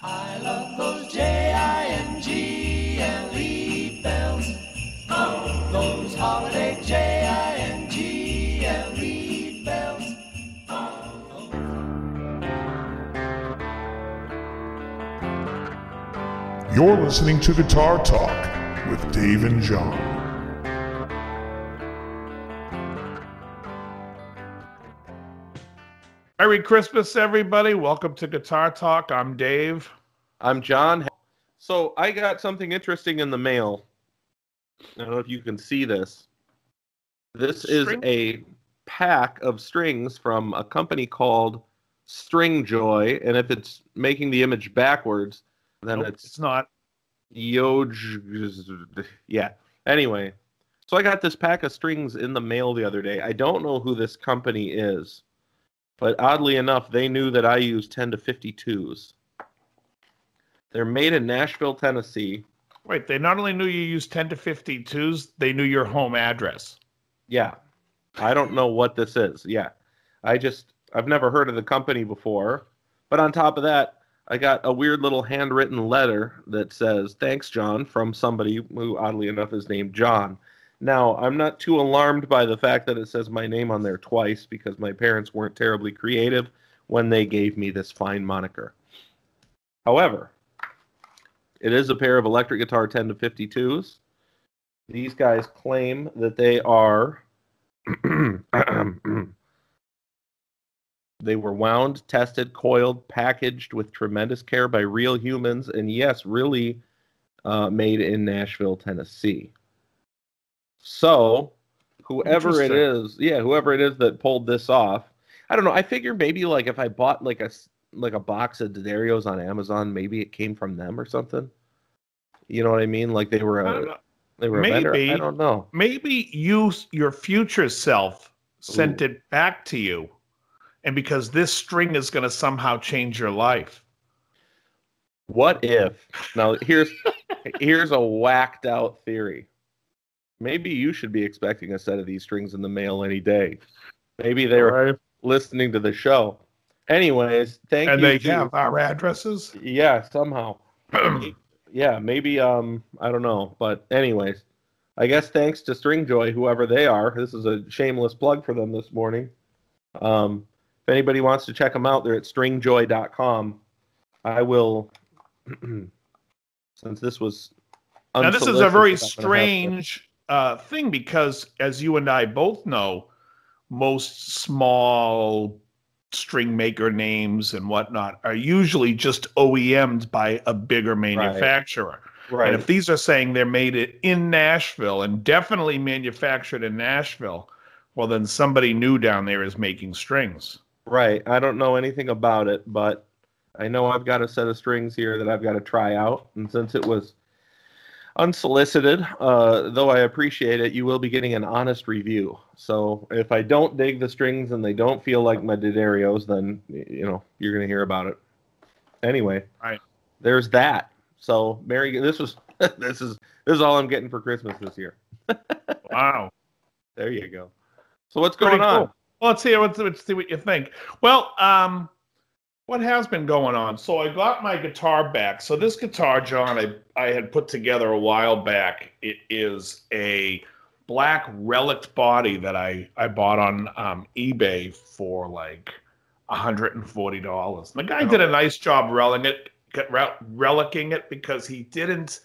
I love those Jingle bells. Oh, those holiday Jingle bells. You're listening to Guitar Talk with Dave and John. Merry Christmas, everybody. Welcome to Guitar Talk. I'm Dave. I'm John. So I got something interesting in the mail. I don't know if you can see this. This is a pack of strings from a company called String Joy, and if it's making the image backwards, then it's not. Yeah. Anyway, so I got this pack of strings in the mail the other day. I don't know who this company is, but oddly enough, they knew that I use 10 to 52s. They're made in Nashville, Tennessee. Wait, they not only knew you use 10 to 52s, they knew your home address. Yeah. I don't know what this is. Yeah. I've never heard of the company before. But on top of that, I got a weird little handwritten letter that says, "Thanks, John," from somebody who, oddly enough, is named John. Now, I'm not too alarmed by the fact that it says my name on there twice because my parents weren't terribly creative when they gave me this fine moniker. However, it is a pair of electric guitar 10 to 52s. These guys claim that they are they were wound, tested, coiled, packaged with tremendous care by real humans, and yes, really made in Nashville, Tennessee. So, whoever it is that pulled this off, I don't know. I figure maybe like if I bought like a box of D'Addario's on Amazon, maybe it came from them or something. You know what I mean? Like they were a vendor. I don't know. Maybe your future self sent it back to you, and because this string is going to somehow change your life. What if? Now here's a whacked out theory. Maybe you should be expecting a set of these strings in the mail any day. Maybe they were listening to the show. Anyways, thank you. And they have our addresses? Yeah, somehow. Yeah, maybe, I don't know. But anyways, I guess thanks to String Joy, whoever they are. This is a shameless plug for them this morning. If anybody wants to check them out, they're at stringjoy.com. I will, since this was now, this is a very strange thing because, as you and I both know, most small string maker names and whatnot are usually just OEM'd by a bigger manufacturer. Right. And if these are saying they're made in Nashville and definitely manufactured in Nashville, well, then somebody new down there is making strings. Right. I don't know anything about it, but I know I've got a set of strings here that I've got to try out. And since it was unsolicited, though I appreciate it, you will be getting an honest review. So if I don't dig the strings and they don't feel like my D'Addario's, then you're going to hear about it. Anyway, right. There's that. So this is all I'm getting for Christmas this year. Wow. There you go. So what's going on? Cool. Well, let's see what you think. Well, what has been going on? So I got my guitar back. So this guitar, John, I had put together a while back. It is a black relic body that I bought on eBay for like $140. The guy did a nice job relicking it because he didn't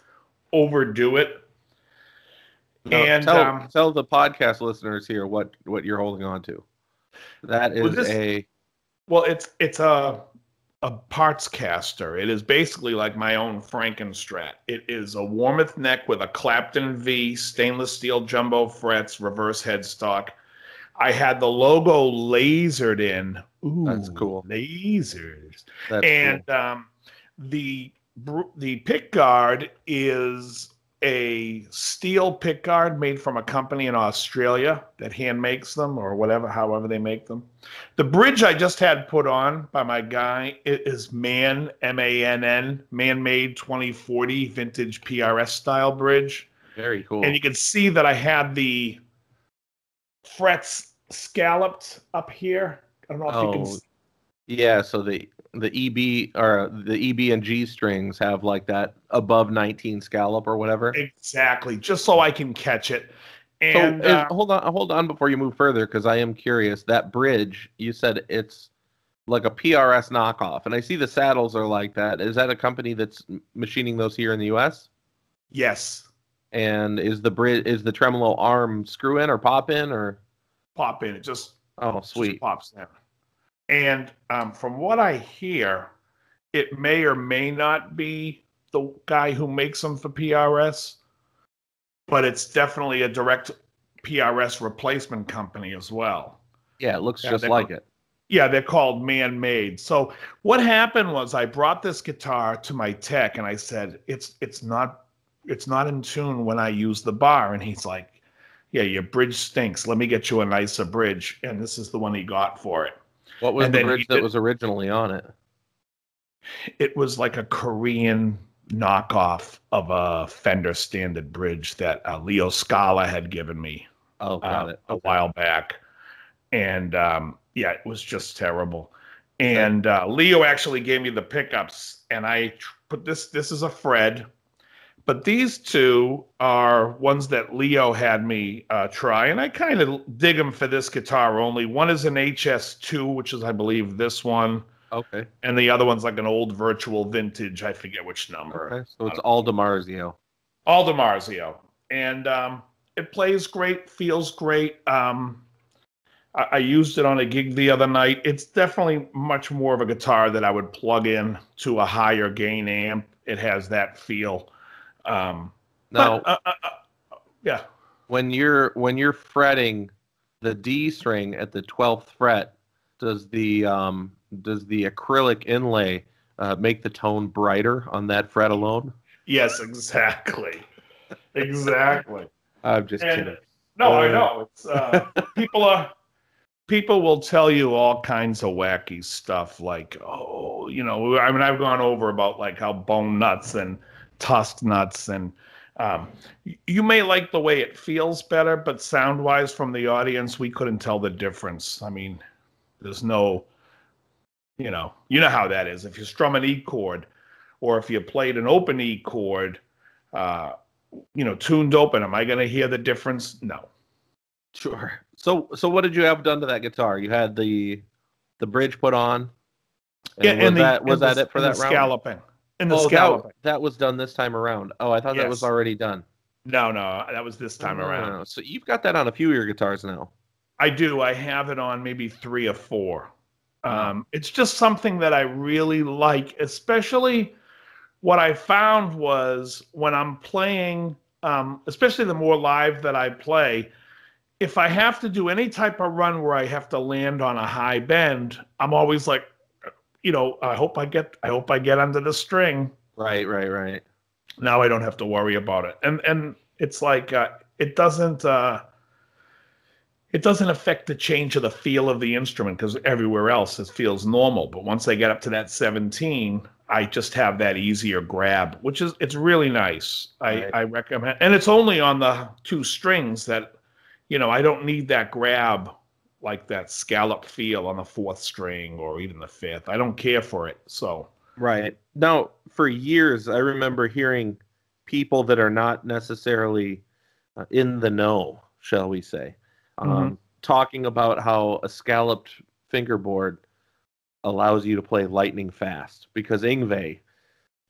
overdo it. No, and tell the podcast listeners here what you're holding on to. That is it's a parts caster. It is basically like my own Frankenstrat. It is a Warmoth neck with a Clapton V, stainless steel jumbo frets, reverse headstock. I had the logo lasered in. Ooh, that's cool. Lasers. That's and cool. The pick guard is a steel pick guard made from a company in Australia that hand makes them or however they make them. The bridge I just had put on by my guy is Man, M-A-N-N, Man-Made 2040 vintage PRS style bridge. Very cool. And you can see that I had the frets scalloped up here. I don't know if you can see. Yeah, so the EB or the EB and G strings have like that above 19 scallop or whatever. Exactly, just so I can catch it. So And hold on before you move further, because I am curious. That bridge, you said it's like a PRS knockoff, and I see the saddles are like that. Is that a company that's machining those here in the U.S.? yes, And is the tremolo arm screw in or pop in or? pop in. It just Sweet. pops in. And from what I hear, it may or may not be the guy who makes them for PRS, but it's definitely a direct PRS replacement company as well. Yeah, it looks just like it. Yeah, they're called Man-Made. So what happened was I brought this guitar to my tech and I said, it's not in tune when I use the bar. And he's like, yeah, your bridge stinks. Let me get you a nicer bridge. And this is the one he got for it. What was the bridge that was originally on it? It was like a Korean knockoff of a Fender Standard bridge that Leo Scala had given me Got it. a while back. And yeah, it was just terrible. And Leo actually gave me the pickups, and I put this is a Fred. But these two are ones that Leo had me try, and I kind of dig them for this guitar only. One is an HS2, which is, I believe, this one. Okay. And the other one's like an old virtual vintage. I forget which number. Okay. So it's all DiMarzio. All DiMarzio. And it plays great, feels great. I used it on a gig the other night. It's definitely much more of a guitar that I would plug in to a higher gain amp. It has that feel. Yeah. When you're fretting the D string at the 12th fret, does the acrylic inlay make the tone brighter on that fret alone? Yes, exactly. Exactly. I'm just kidding. No, I know. It's people will tell you all kinds of wacky stuff like, oh, I mean, I've gone over about like how bone nuts and tusk nuts, and you may like the way it feels better, but sound wise from the audience, we couldn't tell the difference. I mean, there's no, you know how that is. If you strum an E chord, or if you played an open E chord, tuned open, am I going to hear the difference? No. Sure. So what did you have done to that guitar? You had the bridge put on. Was that it for that round? Scalloping. Scalloping. That was done this time around. Oh, I thought that was already done. No, that was this time around. So you've got that on a few of your guitars now. I do. I have it on maybe 3 or 4. It's just something that I really like, especially what I found was when I'm playing, especially the more live that I play, if I have to do any type of run where I have to land on a high bend, I'm always like, I hope I get under the string. Right. Now I don't have to worry about it. And it's like it doesn't affect the change of the feel of the instrument, because everywhere else it feels normal. But once I get up to that 17, I just have that easier grab, it's really nice. Right. I recommend, and it's only on the 2 strings that, I don't need that grab like that scallop feel on the 4th string or even the 5th. I don't care for it. So right. Now, for years, I remember hearing people that are not necessarily in the know, shall we say, talking about how a scalloped fingerboard allows you to play lightning fast, because Yngwie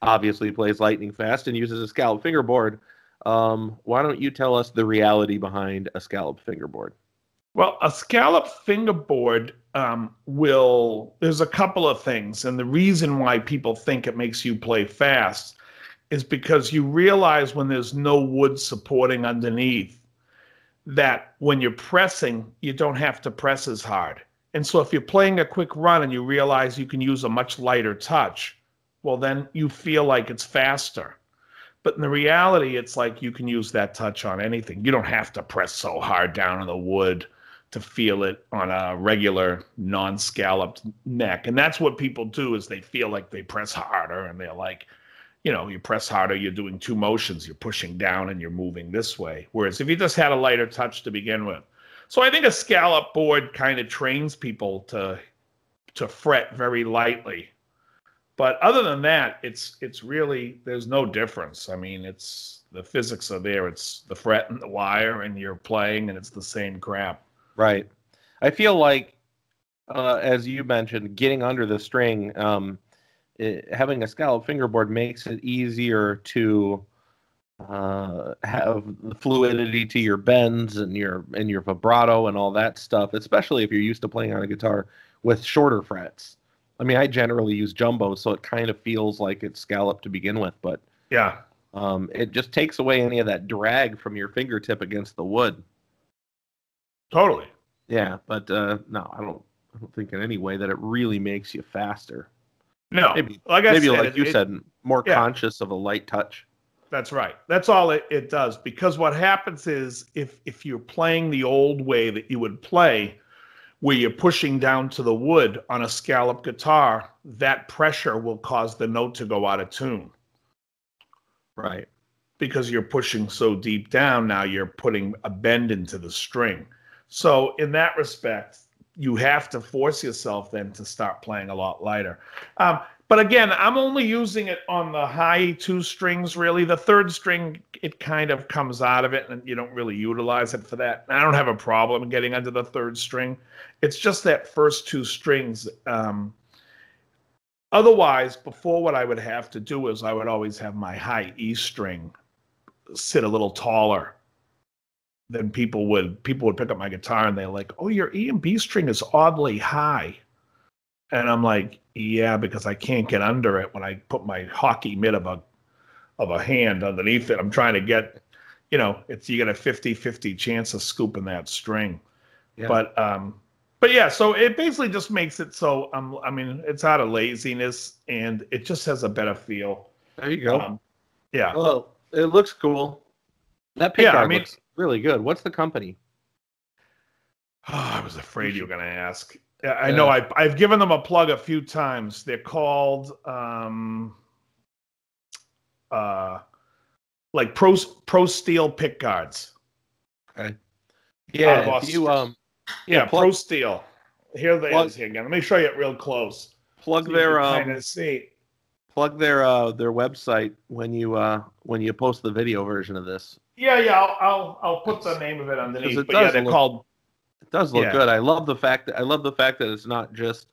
obviously plays lightning fast and uses a scalloped fingerboard. Why don't you tell us the reality behind a scalloped fingerboard? Well, a scalloped fingerboard there's a couple of things. And the reason why people think it makes you play fast is because you realize when there's no wood supporting underneath that when you're pressing, you don't have to press as hard. And so if you're playing a quick run and you realize you can use a much lighter touch, well, then you feel like it's faster. But in the reality, it's like you can use that touch on anything. You don't have to press so hard down on the wood to feel it on a regular non-scalloped neck. And that's what people do, is they feel like they press harder, and they're like, you press harder, you're doing 2 motions. You're pushing down and you're moving this way. Whereas if you just had a lighter touch to begin with. So I think a scallop board kind of trains people to fret very lightly. But other than that, it's really, there's no difference. I mean, it's the physics are there. It's the fret and the wire, and you're playing, and it's the same crap. Right. I feel like, as you mentioned, getting under the string, having a scalloped fingerboard makes it easier to have the fluidity to your bends and your vibrato and all that stuff, especially if you're used to playing on a guitar with shorter frets. I mean, I generally use jumbo, so it kind of feels like it's scalloped to begin with, but Yeah. it just takes away any of that drag from your fingertip against the wood. Totally. Yeah, but no, I don't think in any way that it really makes you faster. No. Maybe, like I said, like you said, more yeah. conscious of a light touch. That's right. That's all it does. Because what happens is if you're playing the old way that you would play, where you're pushing down to the wood on a scalloped guitar, that pressure will cause the note to go out of tune. Right. Because you're pushing so deep down, now you're putting a bend into the string. So in that respect, you have to force yourself then to start playing a lot lighter. But again, I'm only using it on the high 2 strings, really. The 3rd string, it kind of comes out of it, and you don't really utilize it for that. I don't have a problem getting under the 3rd string. It's just that first 2 strings. Otherwise, before, what I would have to do is I would always have my high E string sit a little taller than people would pick up my guitar, and they're like, "Oh, your E and B string is oddly high." And I'm like, yeah, because I can't get under it when I put my hockey mitt of a hand underneath it. I'm trying to get, you get a 50-50 chance of scooping that string. Yeah. But yeah, so it basically just makes it so, I mean, it's out of laziness, and it just has a better feel. There you go. Yeah. Well, it looks cool. That pickguard looks really good. What's the company? Oh, I was afraid you were going to ask. I know I've given them a plug a few times. They're called like Pro Steel pickguards. Okay. Yeah, Pro Steel. Here they is here again. Let me show you it real close. Plug so their kind of see. Plug their website when you post the video version of this. Yeah, I'll put the name of it underneath. But yeah, they're called. It does look good. I love the fact that it's not just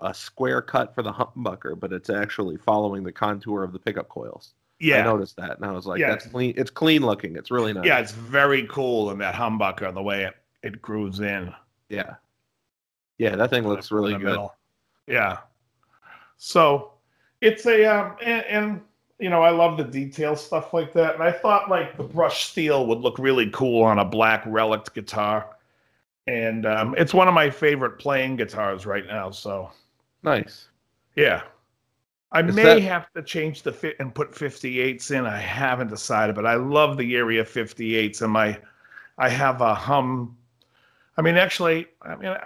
a square cut for the humbucker, but it's actually following the contour of the pickup coils. Yeah, I noticed that, and I was like, "That's clean. It's clean looking. It's really nice." Yeah, it's very cool in that humbucker and the way it grooves in. Yeah, that thing looks really good. Middle. Yeah, so it's a and I love the detail stuff like that, and I thought like the brushed steel would look really cool on a black relic guitar. And it's one of my favorite playing guitars right now. So nice. Yeah. I may have to change the fit and put 58s in. I haven't decided, but I love the area 58s. And I have a hum. The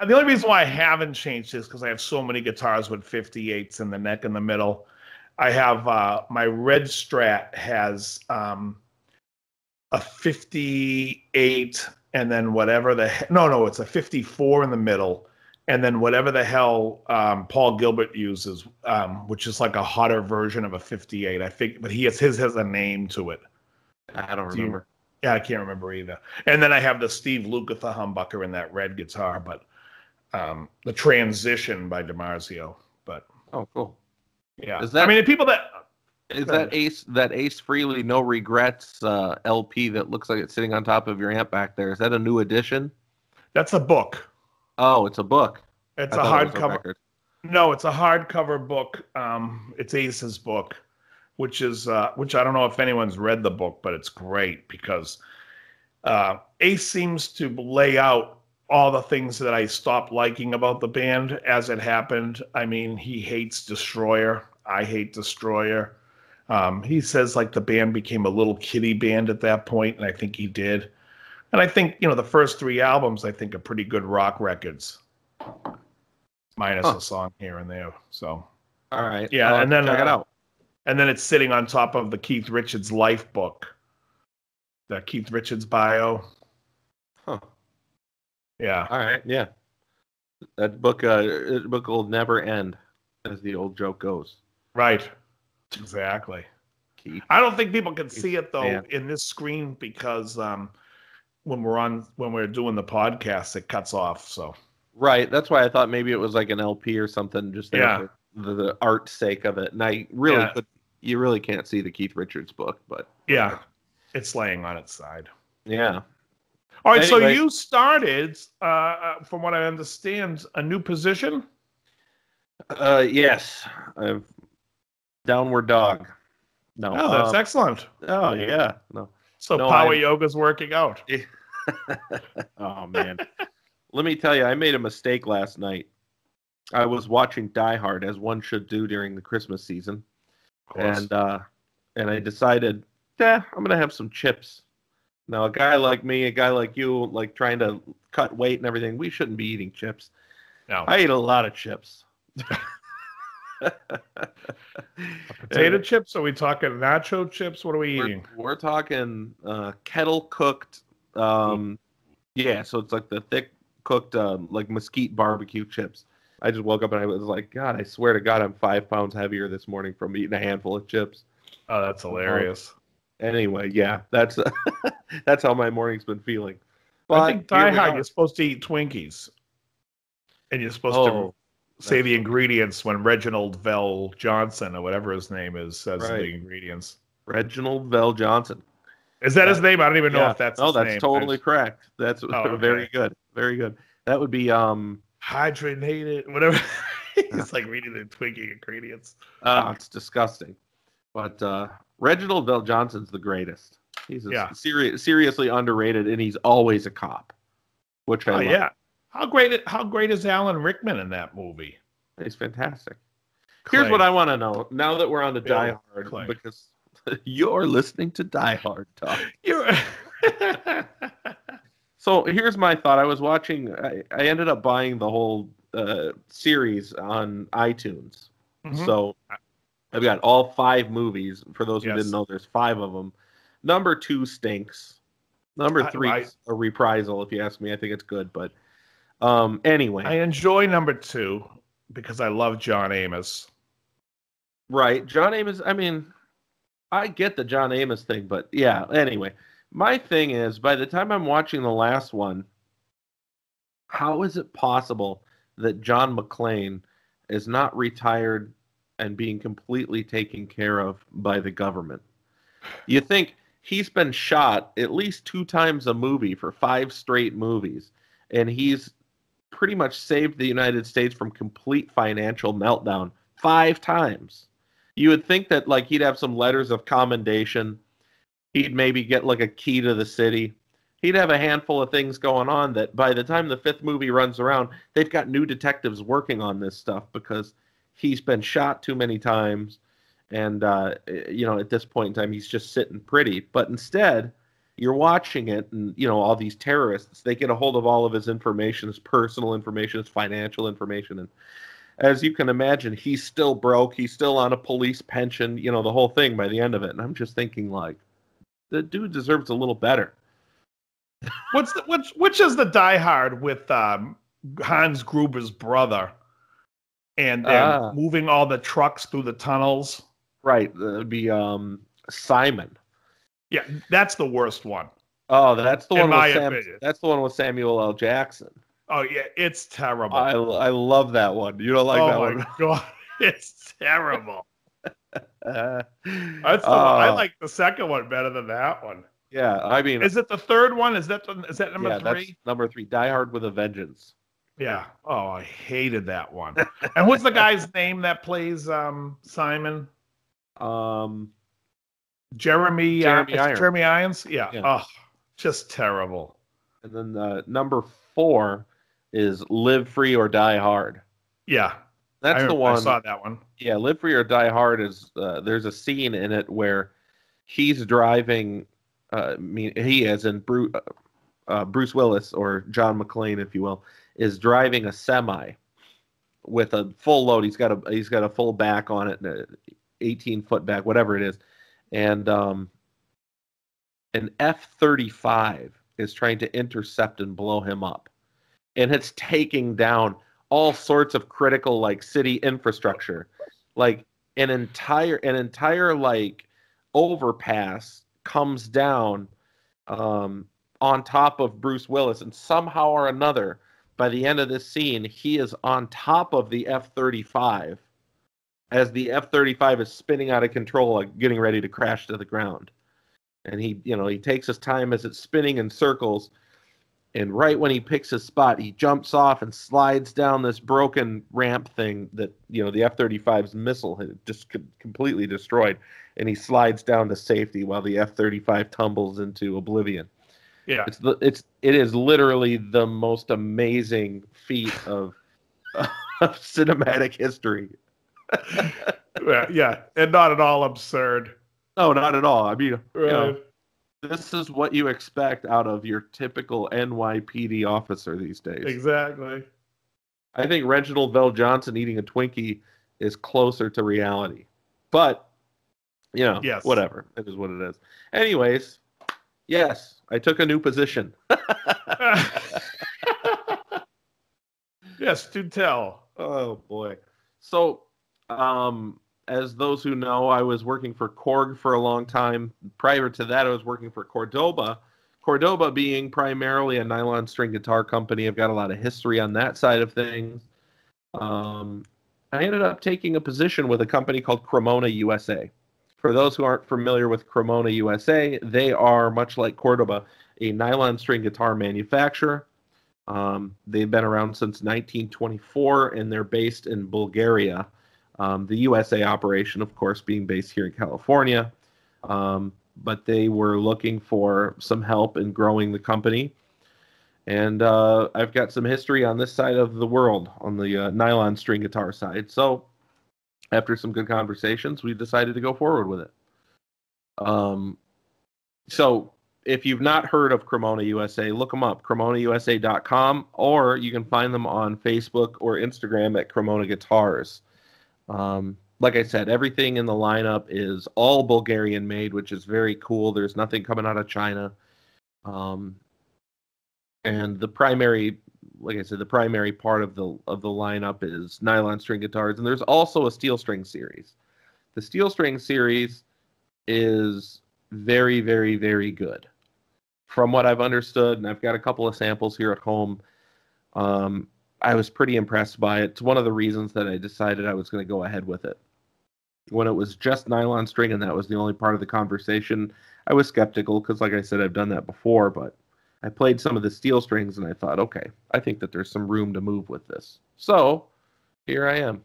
only reason why I haven't changed is because I have so many guitars with 58s in the neck and the middle. I have my red Strat has a 58. And then it's a 54 in the middle, and then whatever the hell Paul Gilbert uses, which is like a hotter version of a 58. I think, but his has a name to it. I don't remember. I can't remember either. And then I have the Steve Lukather humbucker in that red guitar, but the Transition by DiMarzio. But cool. Yeah, people that. Is that Ace Frehley No Regrets LP that looks like it's sitting on top of your amp back there? Is that a new edition? That's a book. Oh, it's a book. It's a hardcover. No, it's a hardcover book. It's Ace's book, which I don't know if anyone's read the book, but it's great because Ace seems to lay out all the things that I stopped liking about the band as it happened. I mean, he hates Destroyer. I hate Destroyer. He says like the band became a little kiddie band at that point, and I think he did. And I think, the first 3 albums, I think, are pretty good rock records. Minus a song here and there. So, all right. Yeah, and then check it out. And then it's sitting on top of the Keith Richards life book. The Keith Richards bio. Huh. Yeah. All right, yeah. That book will never end, as the old joke goes. Right. Exactly. Keith. I don't think people can see it though Man. in this screen because when we're doing the podcast, it cuts off. So Right. That's why I thought maybe it was like an LP or something, just there Yeah. for the art's sake of it. And I really Yeah. you really can't see the Keith Richards book, but yeah, it's laying on its side. yeah. All right. So Anyway. you started, from what I understand, a new position. Yes. I've downward dog. No. Oh, that's excellent. Oh yeah. No. So No, power yoga's working out. Oh man. Let me tell you, I made a mistake last night. I was watching Die Hard, as one should do during the Christmas season. Of course. And I decided, I'm gonna have some chips. Now, a guy like me, a guy like you, like trying to cut weight and everything, we shouldn't be eating chips. No. I eat a lot of chips. Potato chips? Are we talking nacho chips? What are we eating? We're talking kettle cooked. Yeah, so it's like the thick cooked like mesquite barbecue chips. I just woke up and I was like, God, I swear to God, I'm 5 pounds heavier this morning from eating a handful of chips. Oh, that's hilarious. Anyway, yeah, that's that's how my morning's been feeling. But I think Die Hard, you're supposed to eat Twinkies. And you're supposed to say the ingredients when Reginald Vell Johnson, or whatever his name is, says the ingredients. Reginald Vell Johnson. Is that his name? I don't even know if that's his name. That's totally correct. That's very good. Very good. That would be hydrogenated, whatever. It's like reading the Twinkie ingredients. It's disgusting. But Reginald Vell Johnson's the greatest. He's seriously underrated, and he's always a cop, which I love. Yeah. How great is Alan Rickman in that movie? He's fantastic. Here's what I want to know. Now that we're on the Die Hard, because you're listening to Die Hard Talk. So here's my thought. I was watching. I ended up buying the whole series on iTunes. Mm-hmm. So I've got all 5 movies. For those who didn't know, there's 5 of them. Number 2 stinks. Number 3 is a reprisal, if you ask me. I think it's good, but anyway. I enjoy number 2 because I love John Amos. Right. John Amos, I mean, I get the John Amos thing, but yeah, anyway. My thing is, by the time I'm watching the last one, how is it possible that John McClane is not retired and being completely taken care of by the government? You think he's been shot at least 2 times a movie for 5 straight movies, and he's pretty much saved the United States from complete financial meltdown 5 times. You would think that like he'd have some letters of commendation. He'd maybe get like a key to the city. He'd have a handful of things going on that by the time the 5th movie runs around, they've got new detectives working on this stuff because he's been shot too many times. And, at this point in time, he's just sitting pretty. But instead, you're watching it and, all these terrorists, they get a hold of all of his information, his personal information, his financial information. And as you can imagine, he's still broke. He's still on a police pension, the whole thing by the end of it. And I'm just thinking, like, the dude deserves a little better. Which is the Die Hard with Hans Gruber's brother and moving all the trucks through the tunnels? Right. That would be Simon. Yeah, that's the worst one. Oh, that's the one with opinion. That's the one with Samuel L. Jackson. Oh yeah, it's terrible. I love that one. You don't like that one? Oh my God, it's terrible. That's the one. I like the second one better than that one. Yeah, I mean, is it the third one? Is that number 3? That's number 3. Die Hard with a Vengeance. Yeah. Oh, I hated that one. And what's the guy's name that plays Simon? Jeremy Irons. Jeremy Irons? Yeah. Oh, just terrible. And then number 4 is Live Free or Die Hard. Yeah. That's the one. I saw that one. Yeah, Live Free or Die Hard is, there's a scene in it where he's driving, he as in Bruce Willis, or John McClane, if you will, is driving a semi with a full load. He's got a full back on it, an 18-foot back, whatever it is. And an F-35 is trying to intercept and blow him up. And it's taking down all sorts of critical, like, city infrastructure. Like, an entire like overpass comes down on top of Bruce Willis, and somehow or another, by the end of this scene, he is on top of the F-35 as the F-35 is spinning out of control, like getting ready to crash to the ground. And he takes his time as it's spinning in circles, and right when he picks his spot, he jumps off and slides down this broken ramp thing that, the F-35's missile had just completely destroyed, and he slides down to safety while the F-35 tumbles into oblivion. Yeah. It is literally the most amazing feat of cinematic history. Yeah, and not at all absurd. No, not at all. I mean, Right. this is what you expect out of your typical NYPD officer these days. Exactly. I think Reginald Vell Johnson eating a Twinkie is closer to reality. But, Yes. Whatever. It is what it is. Anyways, yes, I took a new position. Yes, do tell. Oh, boy. So, as those who know, I was working for Korg for a long time. Prior to that, I was working for Cordoba. Cordoba being primarily a nylon string guitar company. I've got a lot of history on that side of things. I ended up taking a position with a company called Cremona USA. For those who aren't familiar with Cremona USA, they are, much like Cordoba, a nylon string guitar manufacturer. They've been around since 1924, and they're based in Bulgaria. The USA operation, of course, being based here in California. But they were looking for some help in growing the company. And I've got some history on this side of the world, on the nylon string guitar side. So after some good conversations, we decided to go forward with it. So if you've not heard of Cremona USA, look them up, cremonausa.com, or you can find them on Facebook or Instagram at Cremona Guitars. Like I said, everything in the lineup is all Bulgarian made, which is very cool. There's nothing coming out of China. And the primary, like I said, the primary part of the lineup is nylon string guitars, and there's also a steel string series. The steel string series is very, very, very good. From what I've understood, and I've got a couple of samples here at home, I was pretty impressed by it. It's one of the reasons that I decided I was going to go ahead with it. When it was just nylon string and that was the only part of the conversation, I was skeptical because, like I said, I've done that before, but I played some of the steel strings and I thought, okay, I think that there's some room to move with this. So here I am.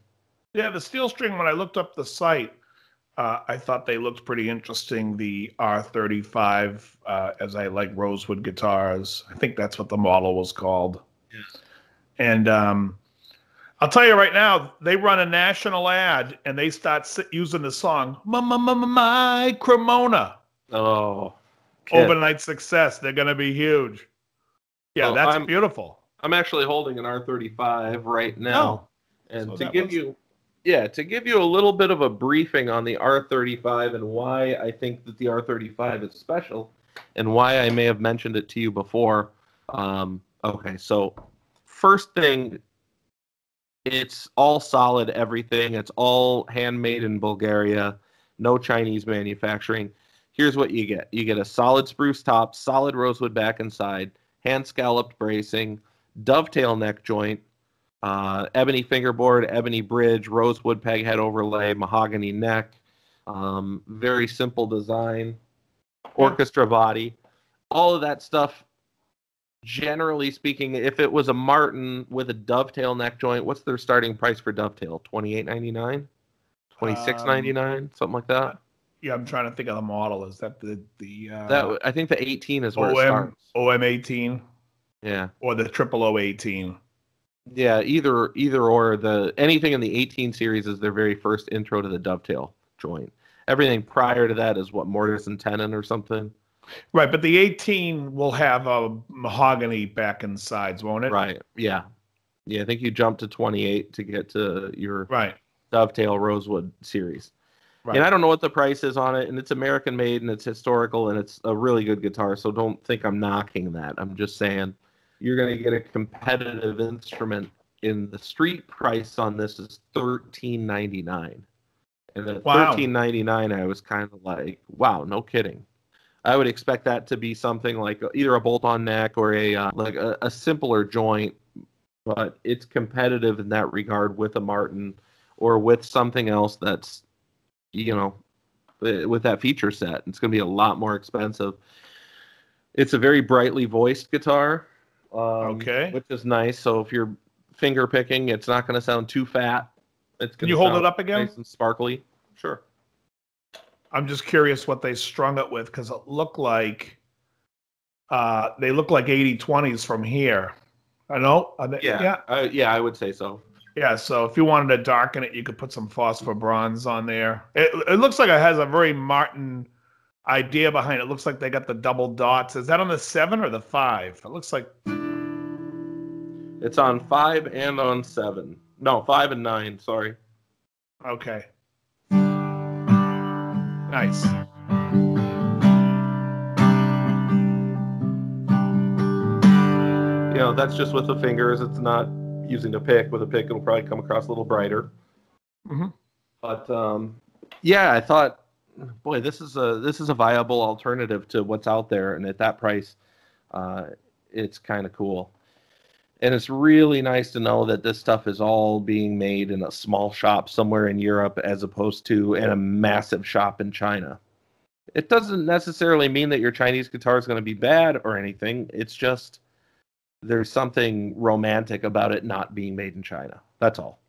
Yeah, the steel string, when I looked up the site, I thought they looked pretty interesting. The R35, as I like Rosewood guitars. I think that's what the model was called. Yes. And I'll tell you right now, they run a national ad and they start using the song, My Cremona. Oh. Overnight success. They're going to be huge. Yeah, Well, that's beautiful. I'm actually holding an R35 right now. And So to that give was- you a little bit of a briefing on the R35 and why I think that the R35 is special and why I may have mentioned it to you before. Okay, so first thing, it's all solid everything. It's all handmade in Bulgaria, no Chinese manufacturing. Here's what you get. You get a solid spruce top, solid rosewood back and side, hand scalloped bracing, dovetail neck joint, ebony fingerboard, ebony bridge, rosewood peg head overlay, mahogany neck, very simple design, orchestra body, all of that stuff. Generally speaking, if it was a Martin with a dovetail neck joint, what's their starting price for dovetail? $28.99, $26.99, something like that. Yeah, I'm trying to think of the model. Is that the That I think the 18 is where it starts. OM18? Yeah. Or the 0018? Yeah, either or. Anything in the 18 series is their very first intro to the dovetail joint. Everything prior to that is what, mortise and tenon or something. Right, but the 18 will have a mahogany back and sides, won't it? Right. Yeah. Yeah, I think you jump to 28 to get to your Right. dovetail rosewood series. Right. And I don't know what the price is on it, and it's American made and it's historical and it's a really good guitar, so don't think I'm knocking that. I'm just saying you're going to get a competitive instrument. In the street price on this is $13.99. And at Wow. $13.99, I was kind of like, wow, no kidding. I would expect that to be something like either a bolt-on neck or a simpler joint, but it's competitive in that regard with a Martin or with something else that's, with that feature set. It's going to be a lot more expensive. It's a very brightly voiced guitar, Okay. which is nice. So if you're finger picking, it's not going to sound too fat. It's Can going you to hold sound it up again? nice and sparkly. Sure. I'm just curious what they strung it with because it looked like they look like 80/20s from here. I know. Yeah. I would say so. Yeah. So if you wanted to darken it, you could put some phosphor bronze on there. It looks like it has a very Martin idea behind it. It looks like they got the double dots. Is that on the 7 or the 5? It looks like it's on 5 and on 7. No, 5 and 9. Sorry. okay. Nice. That's just with the fingers. It's not using a pick. With a pick, it'll probably come across a little brighter. Mm-hmm. But I thought, boy, this is a viable alternative to what's out there, and at that price, it's kind of cool. And it's really nice to know that this stuff is all being made in a small shop somewhere in Europe as opposed to in a massive shop in China. It doesn't necessarily mean that your Chinese guitar is going to be bad or anything. It's just there's something romantic about it not being made in China. That's all.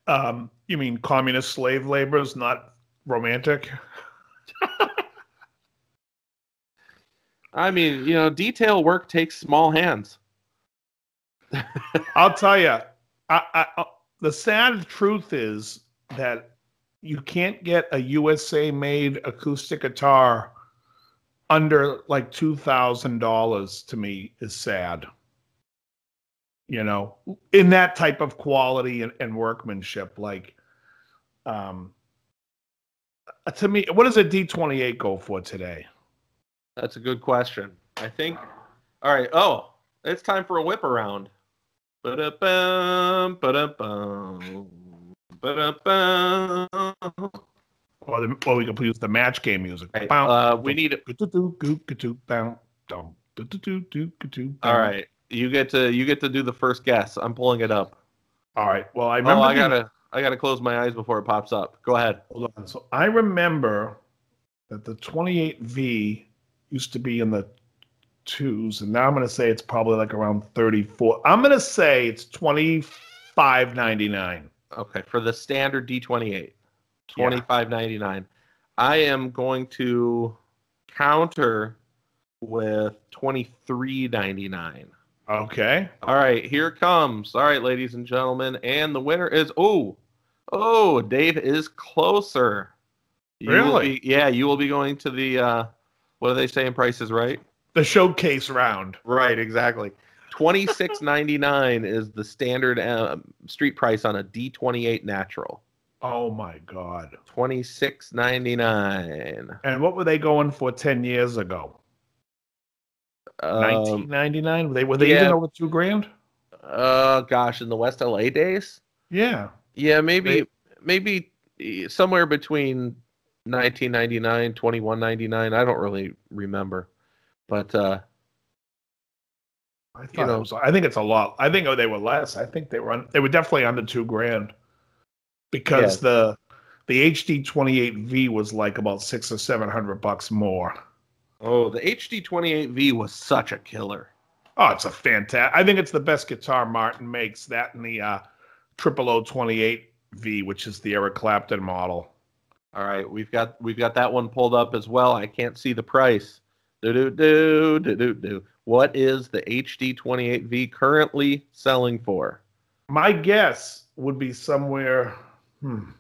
You mean communist slave labor is not romantic? I mean, detail work takes small hands. I'll tell you, the sad truth is that you can't get a USA-made acoustic guitar under like $2,000. To me, is sad. In that type of quality and workmanship, like, to me, what does a D28 go for today? That's a good question. I think. All right. Oh, it's time for a whip around. Ba-da-bum, ba-da-bum, ba-da-bum. Well, we could use the match game music. Right. We need it. All right. You get to do the first guess. I'm pulling it up. All right. Well, I remember. I gotta close my eyes before it pops up. Go ahead. Hold on. So I remember that the 28V used to be in the 2s, and now I'm going to say it's probably like around 34. I'm going to say it's $25.99. Okay, for the standard D28, $25.99. I am going to counter with $23.99. Okay. All right, here it comes. All right, ladies and gentlemen, and the winner is Dave is closer. Really? You will be going to the what do they say in Price is Right? The showcase round. Right, exactly. $26.99 is the standard street price on a D28 natural. Oh my God. $26.99. And what were they going for 10 years ago? $19.99? Were they even over $2,000? Gosh, in the West LA days? Yeah. Yeah, maybe somewhere between $19.99, $21.99. I don't really remember. But I thought I think it's a lot. I think they were less. I think they were definitely under $2,000 because the HD28V was like about $600 or $700 more. Oh, the HD28V was such a killer. Oh, it's a fantastic. I think it's the best guitar Martin makes. That and the 0028V, which is the Eric Clapton model. All right, we've got that one pulled up as well. I can't see the price. What is the HD28V currently selling for? My guess would be somewhere. I'm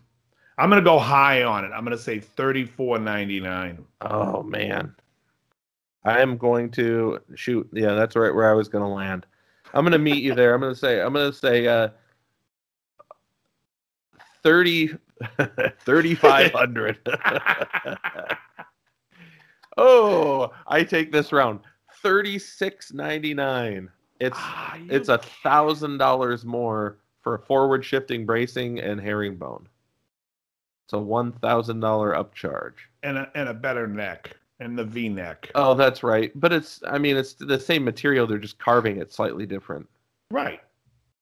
going to go high on it. I'm going to say $34.99. Oh man, I am going to shoot. Yeah, that's right where I was going to land. I'm going to meet you there. I'm going to say 3,500. Oh, I take this round. $36.99. It's $1,000 more for forward shifting bracing and herringbone. It's a $1,000 upcharge. And a better neck, and the V-neck. Oh, that's right. But it's the same material. They're just carving it slightly different. Right.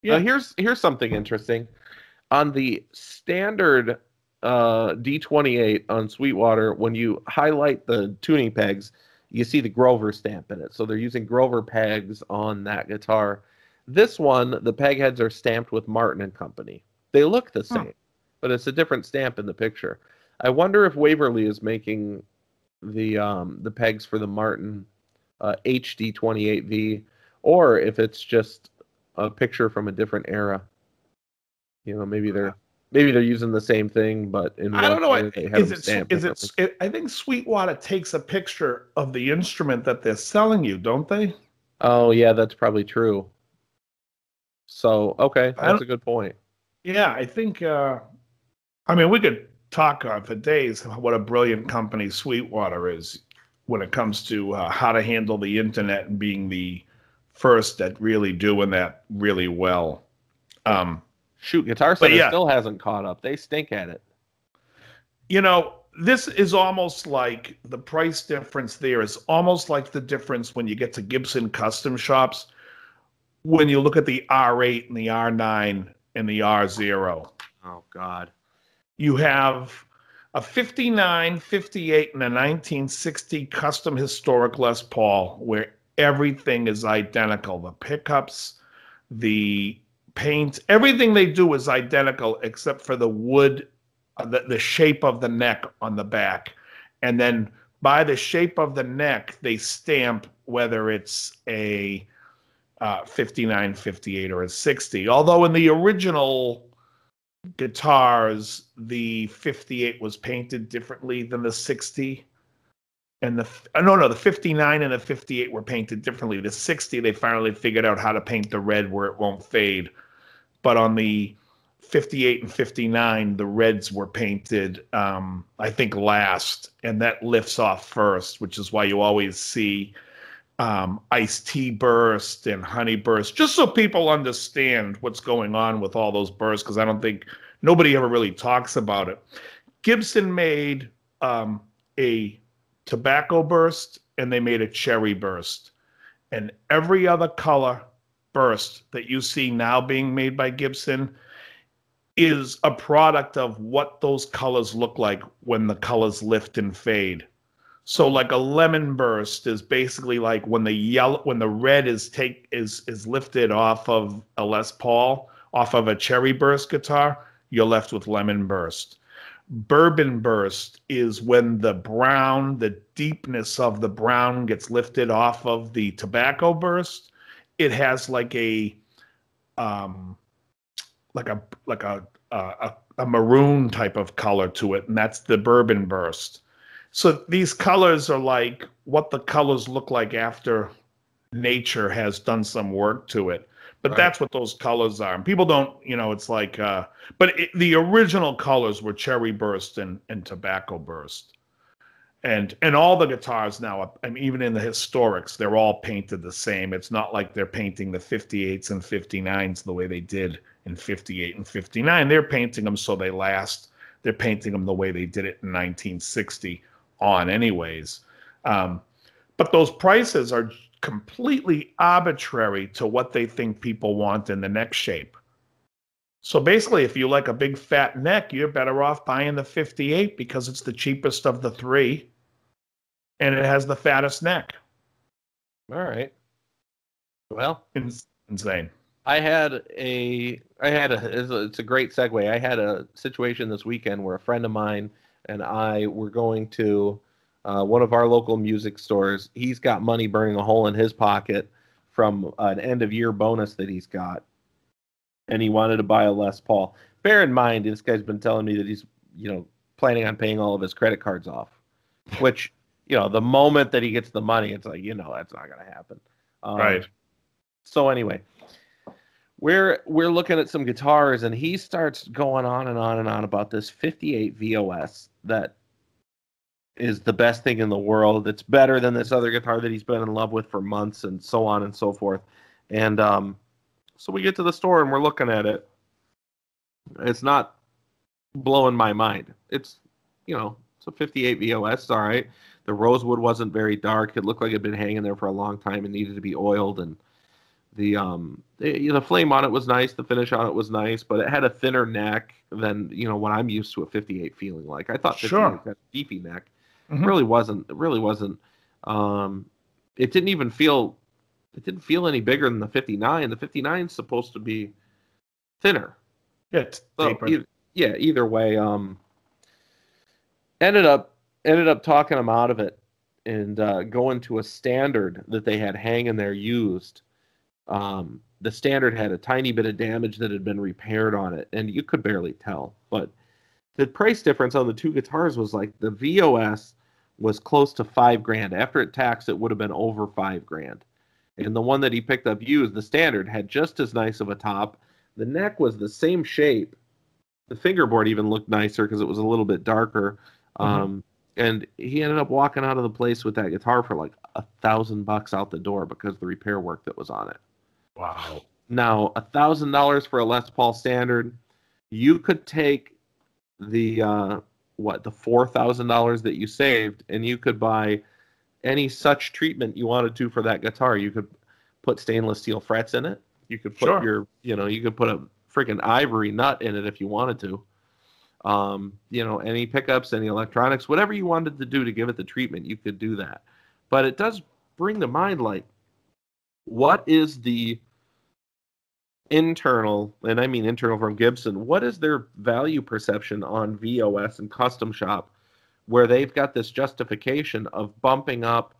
Yeah. Here's something interesting. On the standard D28 on Sweetwater, when you highlight the tuning pegs, you see the Grover stamp in it. So they're using Grover pegs on that guitar. This one, the peg heads are stamped with Martin and Company. They look the same, but it's a different stamp in the picture. I wonder if Waverly is making the pegs for the Martin HD28V, or if it's just a picture from a different era. Maybe they're using the same thing, but in I don't know. I think Sweetwater takes a picture of the instrument that they're selling you, don't they? Oh yeah, that's probably true. So okay, that's a good point. Yeah, I think. We could talk for days what a brilliant company Sweetwater is when it comes to how to handle the internet and being the first at really doing that really well. Shoot, Guitar Center still hasn't caught up. They stink at it. This is almost like the price difference there is almost like the difference when you get to Gibson custom shops when you look at the R8 and the R9 and the R0. Oh, God. You have a 59, 58, and a 1960 custom historic Les Paul where everything is identical. The pickups, the paint, everything they do is identical except for the wood, the shape of the neck on the back. And then by the shape of the neck, they stamp whether it's a 59, 58, or a 60. Although in the original guitars, the 58 was painted differently than the 60. And the 59 and the 58 were painted differently. The 60, they finally figured out how to paint the red where it won't fade. But on the 58 and 59, the reds were painted, I think, last. And that lifts off first, which is why you always see iced tea burst and honey burst, just so people understand what's going on with all those bursts, because I don't think nobody ever really talks about it. Gibson made a tobacco burst and they made a cherry burst. And every other color burst that you see now being made by Gibson is a product of what those colors look like when the colors lift and fade. So like a lemon burst is basically like when the red is lifted off of a Les Paul, off of a cherry burst guitar, you're left with lemon burst. Bourbon burst is when the brown, the deepness of the brown gets lifted off of the tobacco burst. It has like a maroon type of color to it, and that's the bourbon burst. So these colors are like what the colors look like after nature has done some work to it. But that's what those colors are. And people don't, it's like, the original colors were cherry burst and tobacco burst. And all the guitars now, even in the historics, they're all painted the same. It's not like they're painting the 58s and 59s the way they did in 58 and 59. They're painting them so they last. They're painting them the way they did it in 1960 on anyways. But those prices are completely arbitrary to what they think people want in the neck shape. So basically, if you like a big fat neck, you're better off buying the 58 because it's the cheapest of the three and it has the fattest neck. All right. Well, insane. It's a great segue. I had a situation this weekend where a friend of mine and I were going to one of our local music stores. He's got money burning a hole in his pocket from an end-of-year bonus that he's got, and he wanted to buy a Les Paul. Bear in mind, this guy's been telling me that he's, planning on paying all of his credit cards off, which, the moment that he gets the money, it's like, that's not going to happen. Right. So anyway, we're looking at some guitars, and he starts going on and on and on about this 58 VOS that is the best thing in the world. It's better than this other guitar that he's been in love with for months, and so on and so forth. And so we get to the store and we're looking at it. It's not blowing my mind. It's, it's a 58 VOS, all right. The rosewood wasn't very dark. It looked like it had been hanging there for a long time and needed to be oiled. And the flame on it was nice. The finish on it was nice, but it had a thinner neck than, what I'm used to a 58 feeling like. I thought 58 had a beefy neck. Mm-hmm. It really wasn't. It didn't feel any bigger than the 59. The 59 is supposed to be thinner. Yeah, Either way, ended up talking them out of it and going to a standard that they had hanging there used. The standard had a tiny bit of damage that had been repaired on it, and you could barely tell. But the price difference on the two guitars was like the VOS was close to $5,000. After it taxed, it would have been over $5,000. And the one that he picked up used, the standard, had just as nice of a top. The neck was the same shape. The fingerboard even looked nicer because it was a little bit darker. And he ended up walking out of the place with that guitar for like $1,000 out the door because of the repair work that was on it. Wow. Now, $1,000 for a Les Paul standard, you could take the $4,000 that you saved, and you could buy any such treatment you wanted to for that guitar. You could put stainless steel frets in it. You could put you could put a freaking ivory nut in it if you wanted to. Any pickups, any electronics, whatever you wanted to do to give it the treatment, you could do that. But it does bring to mind, like, what is the internal, and I mean internal from Gibson, what is their value perception on VOS and custom shop where they've got this justification of bumping up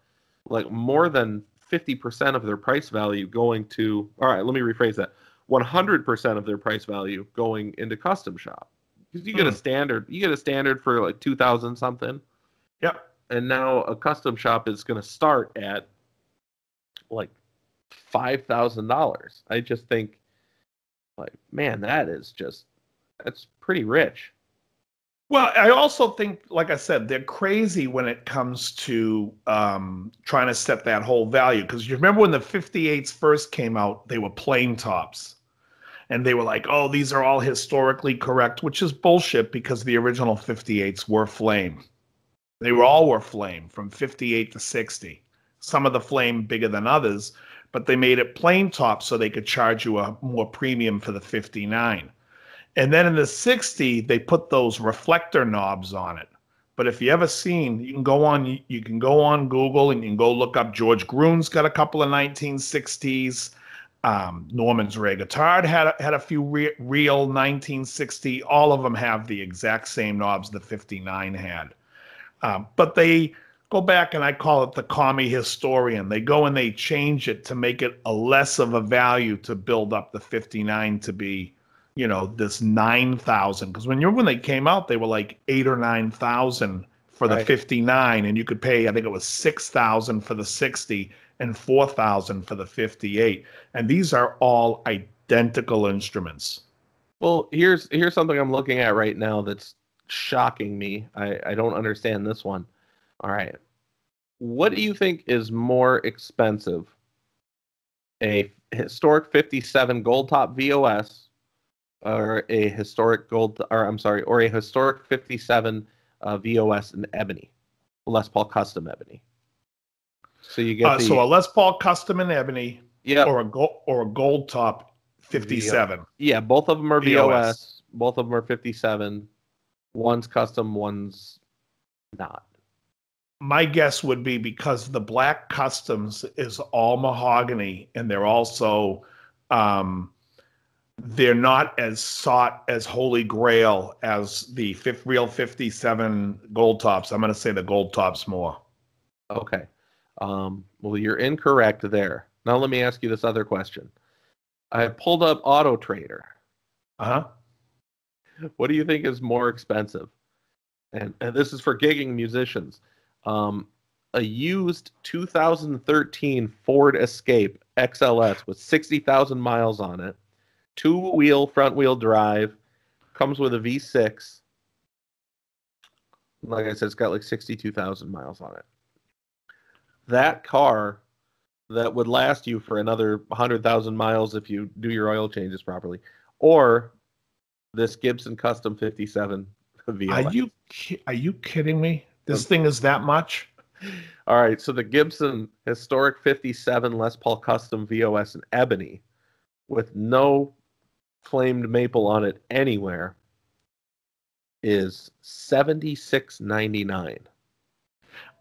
like more than 50% of their price value going to, all right, let me rephrase that, 100% of their price value going into custom shop. Because you get a standard for like 2,000 something. Yep. And now a custom shop is going to start at like $5,000. I just think, like, man, that's pretty rich. Well, I also think, like I said, they're crazy when it comes to trying to set that whole value. Because you remember when the 58s first came out, they were plain tops. And they were like, oh, these are all historically correct, which is bullshit because the original 58s were flame. They were flame from 58 to 60. Some of the flame bigger than others, but they made it plain top so they could charge you a more premium for the 59. And then in the 60, they put those reflector knobs on it. But if you ever seen, you can go on Google and you can go look up George Gruhn's got a couple of 1960s. Norman's Ray Guitar had a few real 1960. All of them have the exact same knobs the 59 had. But they go back, and I call it the commie historian. They go and they change it to make it a less of a value to build up the 59 to be, this 9,000. Because when they came out, they were like 8,000 or 9,000 for the 59, and you could pay, I think it was 6,000 for the 60 and 4,000 for the 58. And these are all identical instruments. Well, here's something I'm looking at right now that's shocking me. I don't understand this one. All right. What do you think is more expensive? A historic 57 gold top VOS or a historic or a historic 57 VOS in ebony, Les Paul custom ebony? So you get so a Les Paul custom in ebony, yeah, or a gold top 57. Yeah, both of them are VOS. Both of them are 57. One's custom, one's not. My guess would be because the black customs is all mahogany, and they're also they're not as sought as Holy Grail as the real 57 gold tops. I'm going to say the gold tops more. Okay. Well, you're incorrect there. Now let me ask you this other question. I pulled up Auto Trader. Uh-huh. What do you think is more expensive? And this is for gigging musicians. A used 2013 Ford Escape XLS with 60,000 miles on it, 2-wheel front-wheel drive, comes with a V6. Like I said, it's got like 62,000 miles on it. That car that would last you for another 100,000 miles if you do your oil changes properly, or this Gibson Custom 57 VOS. Are you kidding me? This thing is that much? All right, so the Gibson Historic 57 Les Paul Custom VOS in ebony with no claimed maple on it anywhere is $76.99.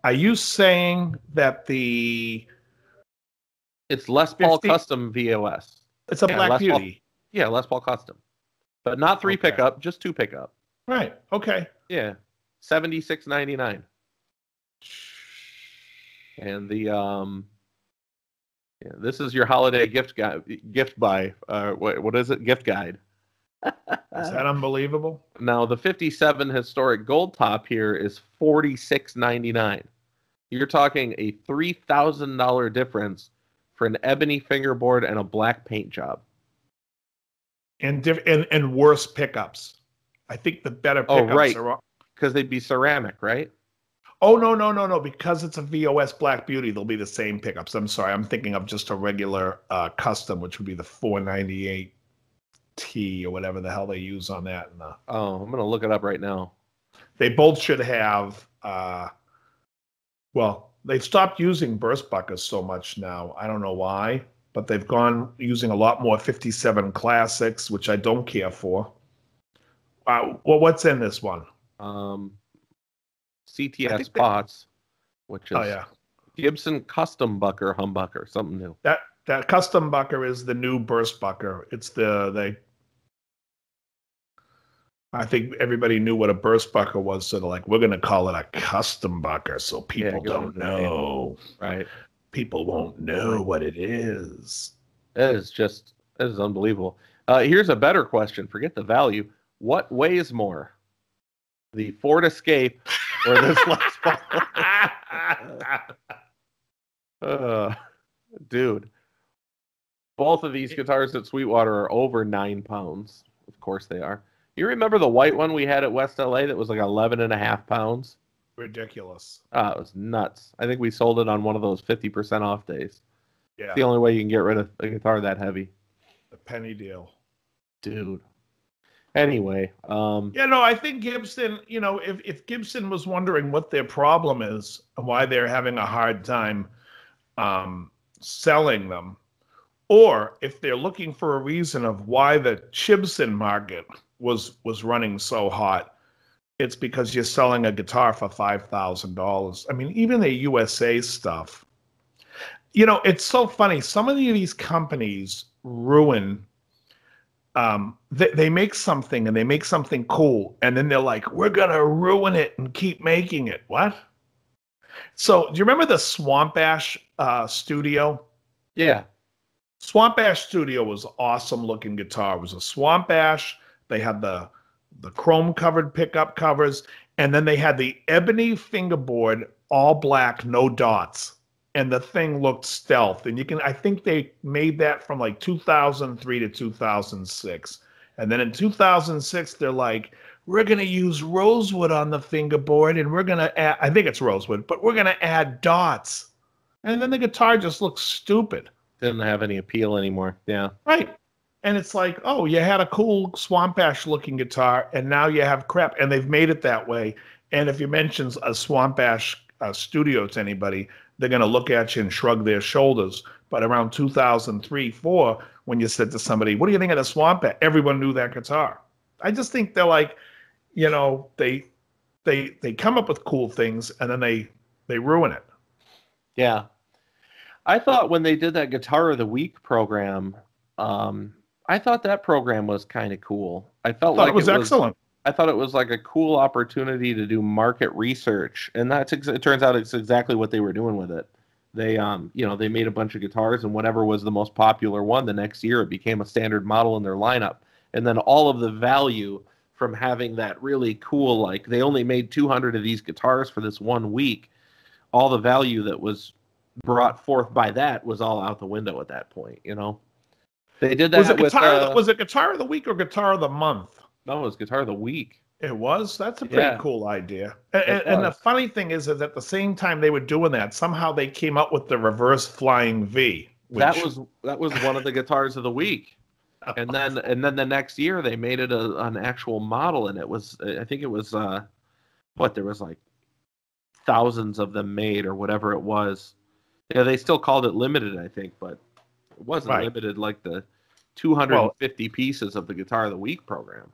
Are you saying that it's Les Paul Custom VOS? It's a Black Beauty. Yeah, Les Paul Custom. But not 3 pickup, just 2 pickup. Right. Okay. Yeah. $76.99. And the this is your holiday gift buy. What is it? Gift guide. Is that unbelievable? Now the 57 historic gold top here is $46.99. You're talking a $3,000 difference for an ebony fingerboard and a black paint job. And worse pickups. I think the better pickups are... Because they'd be ceramic, right? Oh, no. Because it's a VOS Black Beauty, they'll be the same pickups. I'm sorry. I'm thinking of just a regular custom, which would be the 498T or whatever the hell they use on that. I'm going to look it up right now. They both should have... they've stopped using burst buckets so much now. I don't know why, but they've gone using a lot more 57 Classics, which I don't care for. What's in this one? CTS pots, which is yeah. Gibson Custom Bucker Humbucker, something new. That Custom Bucker is the new burst bucker. It's I think everybody knew what a burst bucker was, so they're like, we're going to call it a custom bucker so people don't know. Right. People won't know what it is. It is unbelievable. Here's a better question. Forget the value. What weighs more? The Ford Escape or this Les Paul? Dude. Both of these guitars at Sweetwater are over 9 pounds. Of course they are. You remember the white one we had at West LA that was like 11.5 pounds? Ridiculous. It was nuts. I think we sold it on one of those 50% off days. Yeah. It's the only way you can get rid of a guitar that heavy. The penny deal. Dude. Anyway. I think Gibson, if Gibson was wondering what their problem is and why they're having a hard time selling them, or if they're looking for a reason of why the Gibson market was running so hot, it's because you're selling a guitar for $5,000. I mean, even the USA stuff. It's so funny. Some of these companies ruin. They make something and they make something cool, and then they're like, we're gonna ruin it and keep making it. What? So do you remember the Swamp Ash Studio? Yeah. Swamp Ash Studio was an awesome looking guitar. It was a Swamp Ash. They had the chrome covered pickup covers, and then they had the ebony fingerboard, all black, no dots. And the thing looked stealth. And I think they made that from like 2003 to 2006. And then in 2006, they're like, we're going to use rosewood on the fingerboard, and we're going to add, I think it's rosewood, but we're going to add dots. And then the guitar just looks stupid. Didn't have any appeal anymore. Yeah. Right. And it's like, oh, you had a cool Swamp Ash looking guitar, and now you have crap. And they've made it that way. And if you mention a Swamp Ash Studio to anybody, they're going to look at you and shrug their shoulders. But around 2003, 2004, when you said to somebody, what do you think of the Swamp Ash? Everyone knew that guitar. I just think they're like, they come up with cool things, and then they ruin it. Yeah. I thought when they did that Guitar of the Week program, I thought that program was kind of cool. I thought like it was excellent. I thought it was like a cool opportunity to do market research, and it turns out it's exactly what they were doing with it. They they made a bunch of guitars, and whatever was the most popular one the next year, it became a standard model in their lineup. And then all of the value from having that really cool, like they only made 200 of these guitars for this 1 week, all the value that was brought forth by that was all out the window at that point. They did that was it Guitar of the Week or Guitar of the Month? No, it was Guitar of the Week. It was? That's a pretty cool idea. And the funny thing is at the same time they were doing that, somehow they came up with the reverse flying V. Which... That was one of the Guitars of the Week. And then the next year they made it an actual model, and it was, I think it was there was like thousands of them made or whatever it was. Yeah, they still called it limited, I think, but it wasn't limited like the 250 pieces of the Guitar of the Week program.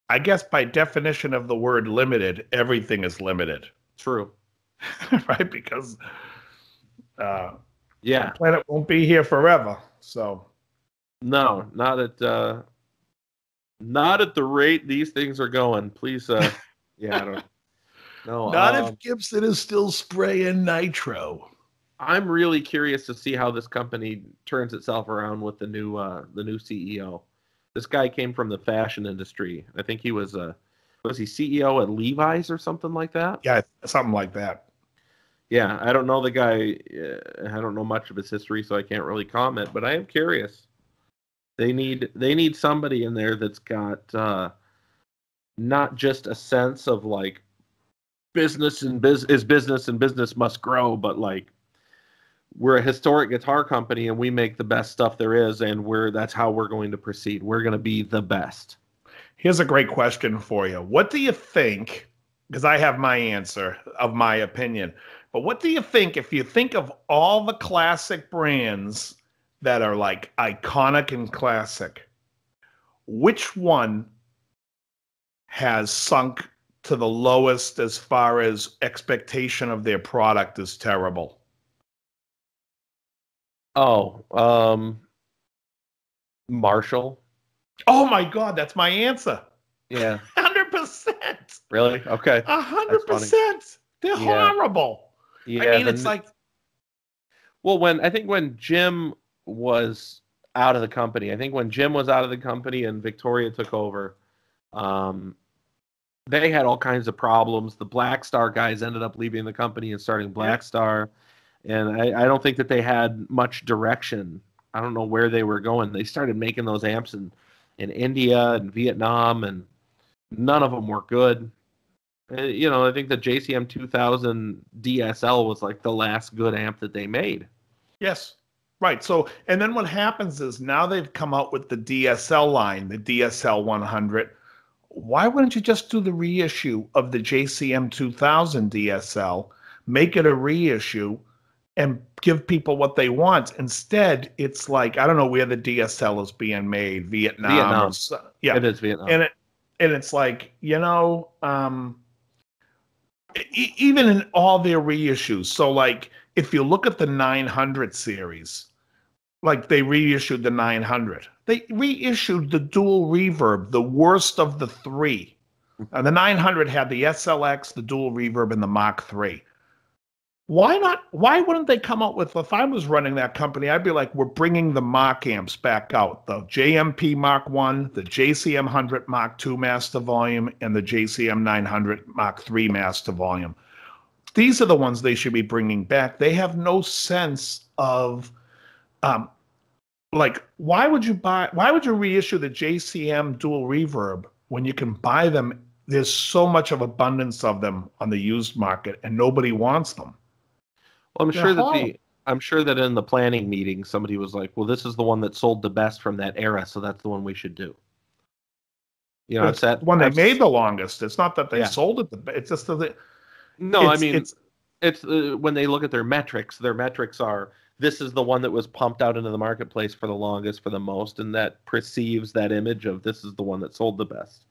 I guess by definition of the word limited, everything is limited. True. Right? Because yeah, the planet won't be here forever. So no, not at the rate these things are going. Please, yeah, I don't know. Not if Gibson is still spraying nitro. I'm really curious to see how this company turns itself around with the new CEO. This guy came from the fashion industry. I think he was he CEO at Levi's or something like that? Yeah, something like that. Yeah, I don't know the guy. I don't know much of his history, so I can't really comment. But I am curious. They need somebody in there that's got not just a sense of like business and business and business must grow, but like we're a historic guitar company and we make the best stuff there is, and that's how we're going to proceed. We're going to be the best. Here's a great question for you. What do you think? Because I have my answer of my opinion. But what do you think if you think of all the classic brands that are like iconic and classic? Which one has sunk to the lowest as far as expectation of their product is terrible? Oh, Marshall. Oh my God, that's my answer. Yeah. 100%. Really? Okay. 100%. They're horrible. Yeah. I mean, it's like. Well, I think when Jim was out of the company, and Victoria took over, they had all kinds of problems. The Black Star guys ended up leaving the company and starting Black Star. And I don't think that they had much direction. I don't know where they were going. They started making those amps in India and Vietnam, and none of them were good. And, I think the JCM 2000 DSL was like the last good amp that they made. Yes. Right. So, and then what happens is now they've come out with the DSL line, the DSL 100. Why wouldn't you just do the reissue of the JCM 2000 DSL, make it a reissue, and give people what they want? Instead, it's like, I don't know where the DSL is being made, Vietnam. Yeah, it is Vietnam. And it's like, even in all their reissues. So like, if you look at the 900 series, like they reissued the 900. They reissued the dual reverb, the worst of the three. And the 900 had the SLX, the dual reverb, and the Mach 3. Why not? Why wouldn't they come out with, if I was running that company, I'd be like, we're bringing the Mach amps back out. The JMP Mach 1, the JCM 100 Mach 2 master volume, and the JCM 900 Mach 3 master volume. These are the ones they should be bringing back. They have no sense of, why would you reissue the JCM dual reverb when you can buy them? There's so much of abundance of them on the used market and nobody wants them. Well, I'm sure that in the planning meeting, somebody was like, well, this is the one that sold the best from that era, so that's the one we should do. It's that one they made the longest. It's not that they sold it. It's just that. No, it's when they look at their metrics are, this is the one that was pumped out into the marketplace for the longest, for the most, and that perceives that image of this is the one that sold the best.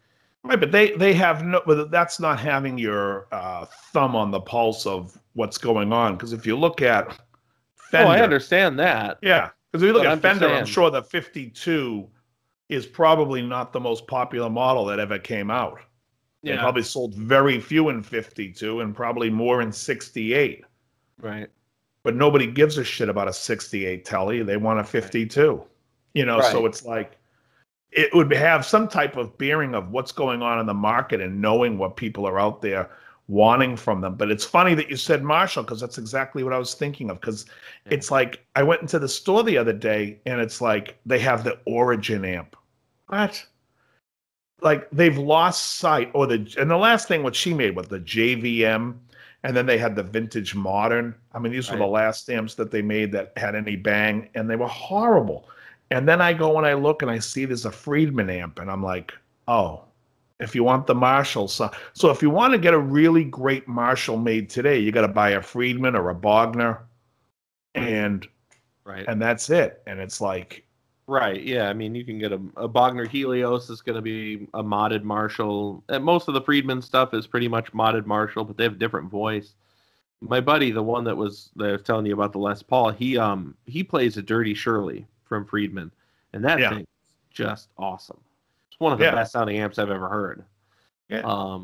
Right, but they have no. But that's not having your thumb on the pulse of what's going on. Because if you look at Fender, I understand that. Yeah, because if you look at Fender, I'm sure the 52 is probably not the most popular model that ever came out. Yeah. They probably sold very few in 52 and probably more in 68. Right. But nobody gives a shit about a 68 Telly. They want a 52. Right. So it's like, it would have some type of bearing of what's going on in the market and knowing what people are out there wanting from them. But it's funny that you said Marshall, because that's exactly what I was thinking of. Because it's like, I went into the store the other day and it's like, they have the Origin amp. What? Like, they've lost sight. And the last thing what she made was the JVM, and then they had the Vintage Modern. I mean, these were the last amps that they made that had any bang, and they were horrible. And then I go and I look and I see there's a Friedman amp, and I'm like, oh, if you want the Marshall. So if you want to get a really great Marshall made today, you got to buy a Friedman or a Bogner, and that's it. And it's like, right, yeah. I mean, you can get a Bogner Helios is going to be a modded Marshall. And most of the Friedman stuff is pretty much modded Marshall, but they have a different voice. My buddy, the one that I was telling you about, the Les Paul, he plays a Dirty Shirley from Friedman, and that thing is just awesome. It's one of the best sounding amps I've ever heard. Yeah.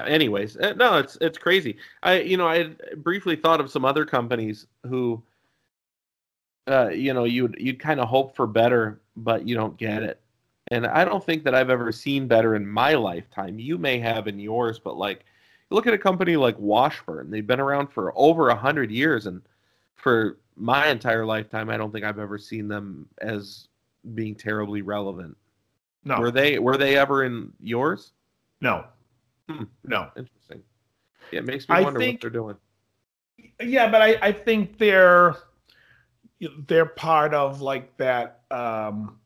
Anyways, no, it's crazy. I briefly thought of some other companies who, you'd kind of hope for better, but you don't get it. And I don't think that I've ever seen better in my lifetime. You may have in yours, but like, look at a company like Washburn. They've been around for over 100 years, and for my entire lifetime, I don't think I've ever seen them as being terribly relevant. No. Were they ever in yours? No. No. Interesting. Yeah, it makes me wonder what they're doing. Yeah, but I think they're part of like that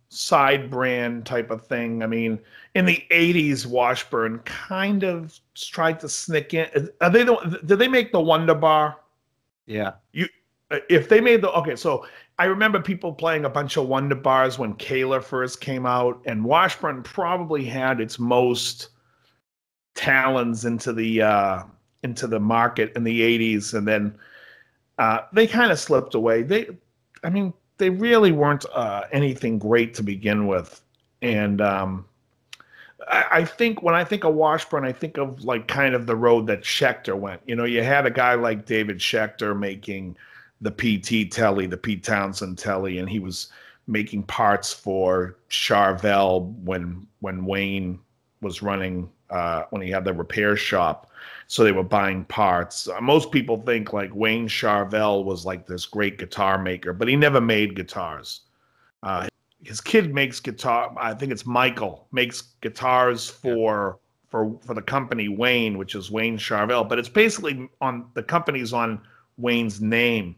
side brand type of thing. I mean, in the 80s, Washburn kind of tried to sneak in. Did they make the Wonder Bar? Yeah. If they made so I remember people playing a bunch of Wonder Bars when Kahler first came out, and Washburn probably had its most talons into the market in the 80s, and then they kind of slipped away. They really weren't anything great to begin with. And I think when I think of Washburn, I think of like kind of the road that Schecter went. You had a guy like David Schecter making the PT Telly, the Pete Townsend Telly, and he was making parts for Charvel when Wayne was running, when he had the repair shop. So they were buying parts. Most people think like Wayne Charvel was like this great guitar maker, but he never made guitars. His kid makes guitar. I think it's Michael makes guitars for the company Wayne, which is Wayne Charvel, but it's basically the company's on Wayne's name.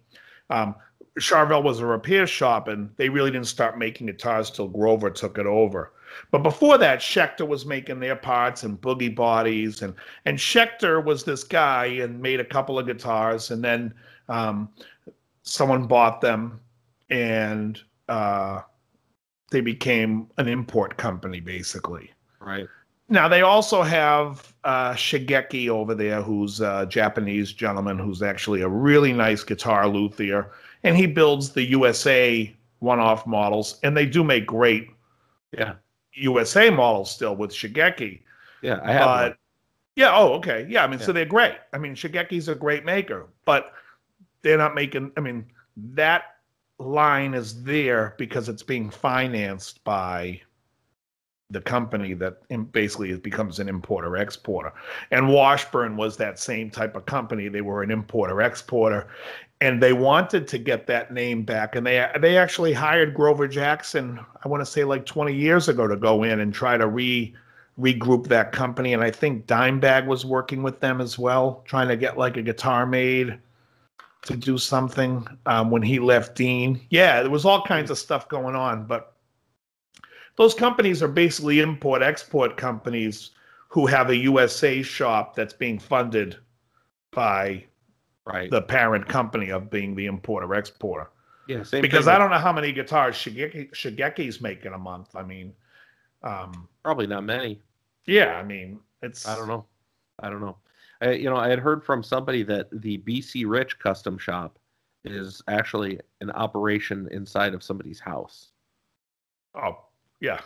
Charvel was a repair shop, and they really didn't start making guitars till Grover took it over. But before that, Schecter was making their parts and Boogie Bodies, and Schecter was this guy and made a couple of guitars, and then someone bought them, and they became an import company, basically. Right. Now, they also have Shigeki over there, who's a Japanese gentleman who's actually a really nice guitar luthier, and he builds the USA one-off models, and they do make great USA models still with Shigeki. Yeah, I have one. Yeah, oh, okay. Yeah, I mean, so they're great. I mean, Shigeki's a great maker, but they're not making, that line is there because it's being financed by the company that basically becomes an importer-exporter. And Washburn was that same type of company. They were an importer-exporter, and they wanted to get that name back. And they actually hired Grover Jackson, I want to say like 20 years ago, to go in and try to regroup that company. And I think Dimebag was working with them as well, trying to get like a guitar made to do something when he left Dean. Yeah, there was all kinds of stuff going on, but those companies are basically import-export companies who have a USA shop that's being funded by the parent company of being the importer-exporter. Yeah, same because thing. I don't know how many guitars Shigeki's making a month. Probably not many. Yeah, it's... I don't know. I had heard from somebody that the BC Rich custom shop is actually an operation inside of somebody's house. Oh, yeah.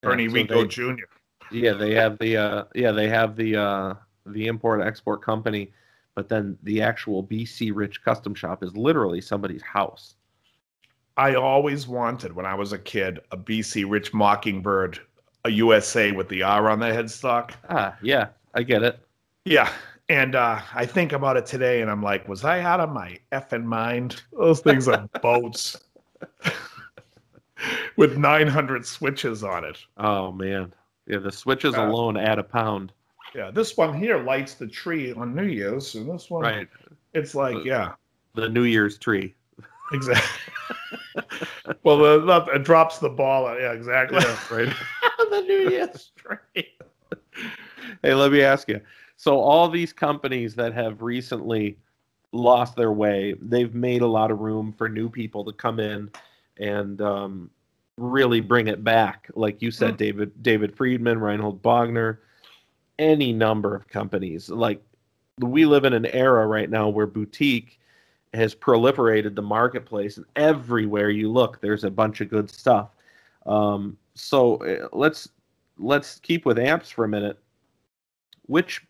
Bernie Rico Jr. Yeah, they have the import-export company, but then the actual BC Rich custom shop is literally somebody's house. I always wanted, when I was a kid, a BC Rich Mockingbird, a USA with the R on the headstock. Ah, yeah, I get it. Yeah, and I think about it today, and I'm like, was I out of my effing mind? Those things are boats with 900 switches on it. Oh, man. Yeah, the switches alone add a pound. Yeah, this one here lights the tree on New Year's, and this one, it's like, the New Year's tree. Exactly. Well, it drops the ball. Yeah, exactly. Yeah, right. The New Year's tree. Hey, let me ask you. So all these companies that have recently lost their way, they've made a lot of room for new people to come in and really bring it back. Like you said, David Friedman, Reinhold Bogner, any number of companies. Like we live in an era right now where boutique has proliferated the marketplace, and everywhere you look, there's a bunch of good stuff. So let's keep with amps for a minute. Which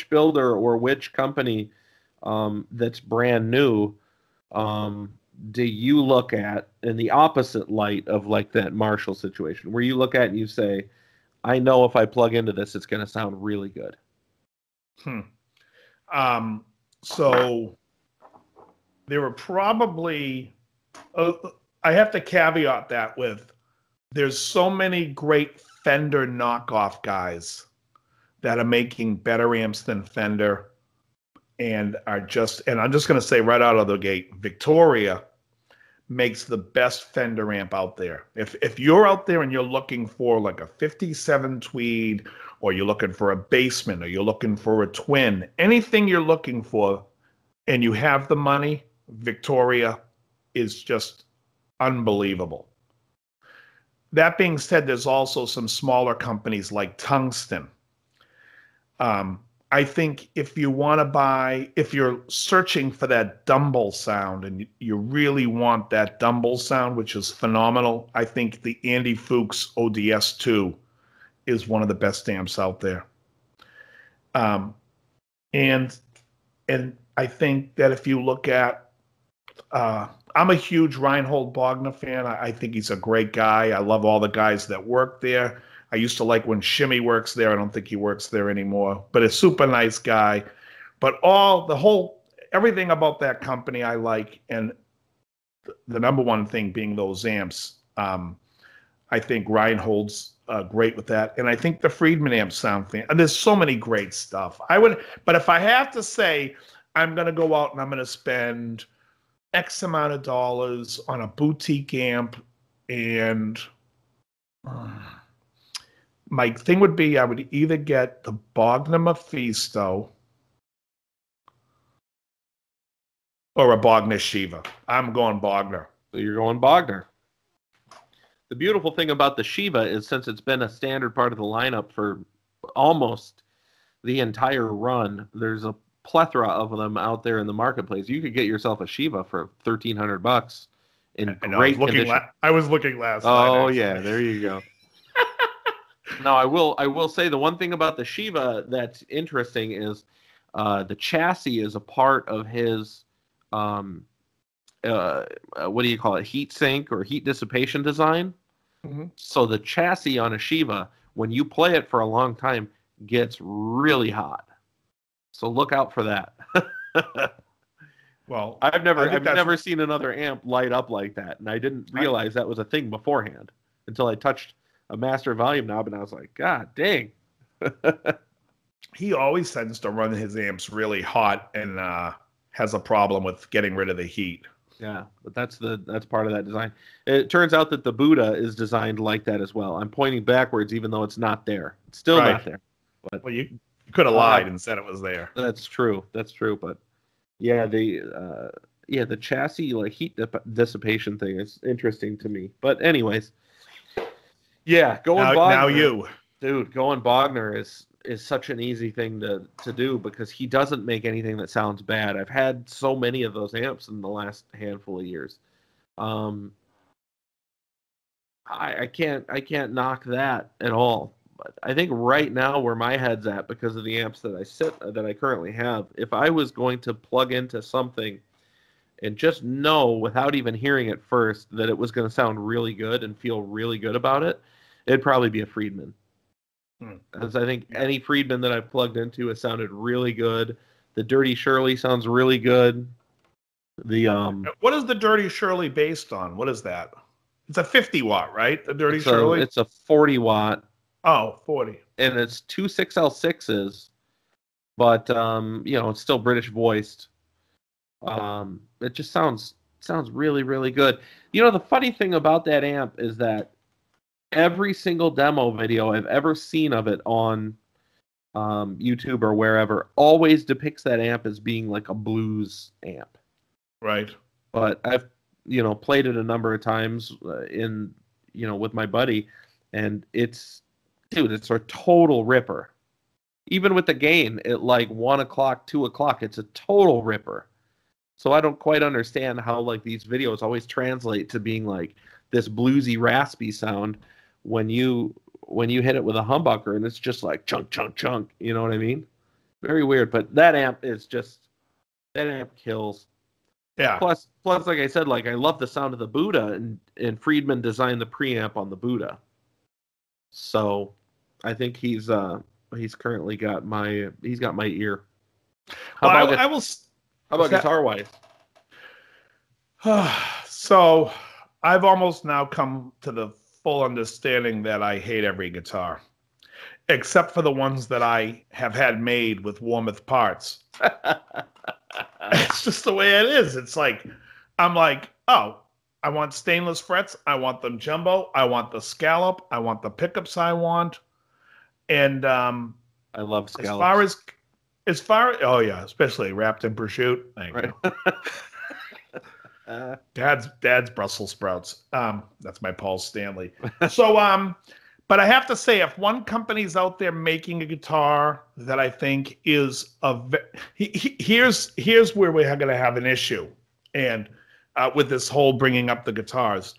builder or which company that's brand new do you look at in the opposite light of like that Marshall situation, where you look at and you say, I know if I plug into this, it's going to sound really good? So there were probably, I have to caveat that with, there's so many great Fender knockoff guys that are making better amps than Fender and I'm just going to say right out of the gate, Victoria makes the best Fender amp out there. If you're out there and you're looking for like a 57 Tweed, or you're looking for a Basement, or you're looking for a Twin, anything you're looking for and you have the money, Victoria is just unbelievable. That being said, there's also some smaller companies like Tungsten. I think if you're searching for that Dumble sound and you really want that Dumble sound, which is phenomenal, I think the Andy Fuchs ODS2 is one of the best amps out there. And I think that if you look at, I'm a huge Reinhold Bogner fan. I think he's a great guy. I love all the guys that work there. I used to like when Shimmy works there. I don't think he works there anymore, but a super nice guy. But everything about that company I like, and the number one thing being those amps. I think Reinhold's great with that, and I think the Friedman amps sound fan. And there's so many great stuff. But if I have to say, I'm going to go out and I'm going to spend X amount of dollars on a boutique amp, and my thing would be I would either get the Bogner Mephisto or a Bogner Shiva. I'm going Bogner. So you're going Bogner. The beautiful thing about the Shiva is, since it's been a standard part of the lineup for almost the entire run, there's a plethora of them out there in the marketplace. You could get yourself a Shiva for $1,300 in great condition. I was looking last night. Oh yeah, there you go. Now I will say the one thing about the Shiva that's interesting is the chassis is a part of his what do you call it, heat sink or heat dissipation design. Mm-hmm. So the chassis on a Shiva, when you play it for a long time, gets really hot. So look out for that. Well, I've never seen another amp light up like that, and I didn't realize that was a thing beforehand until I touched a master volume knob, and I was like, God dang. He always tends to run his amps really hot and has a problem with getting rid of the heat. Yeah, but that's part of that design. It turns out that the Buddha is designed like that as well. I'm pointing backwards even though it's not there. It's still not there. But, well, you could have lied and said it was there. That's true. But yeah, the chassis like heat dissipation thing is interesting to me. But anyways, yeah, going Bogner. Now you, dude, going Bogner is such an easy thing to do because he doesn't make anything that sounds bad. I've had so many of those amps in the last handful of years. I can't knock that at all. But I think right now where my head's at, because of the amps that I currently have, if I was going to plug into something and just know without even hearing it first that it was going to sound really good and feel really good about it, it'd probably be a Friedman. Because I think any Friedman that I've plugged into has sounded really good. The Dirty Shirley sounds really good. What is the Dirty Shirley based on? What is that? It's a 50 watt, right? The Dirty Shirley? It's a 40 watt. Oh, 40. And it's two 6L6s, but it's still British voiced. It just sounds Sounds really, really good. You know, the funny thing about that amp is that every single demo video I've ever seen of it on YouTube or wherever always depicts that amp as being like a blues amp. Right. But I've, played it a number of times with my buddy, and it's a total ripper. Even with the gain at like 1 o'clock, 2 o'clock, it's a total ripper. So I don't quite understand how like these videos always translate to being like this bluesy, raspy sound when you hit it with a humbucker and it's just like chunk, chunk, chunk. You know what I mean? Very weird. But that amp kills. Yeah. Plus, like I said, like I love the sound of the Buddha, and Friedman designed the preamp on the Buddha. So I think he's currently got my ear. How about guitar wise? So I've almost now come to the full understanding that I hate every guitar, except for the ones that I have had made with Warmoth parts. It's just the way it is. It's like, I'm like, oh, I want stainless frets. I want them jumbo. I want the scallop. I want the pickups I want. And I love scallops. Oh yeah, especially wrapped in prosciutto. Thank you. Dad's Brussels sprouts. That's my Paul Stanley. So but I have to say, if one company's out there making a guitar that I think is here's where we're going to have an issue, and with this whole bringing up the guitars,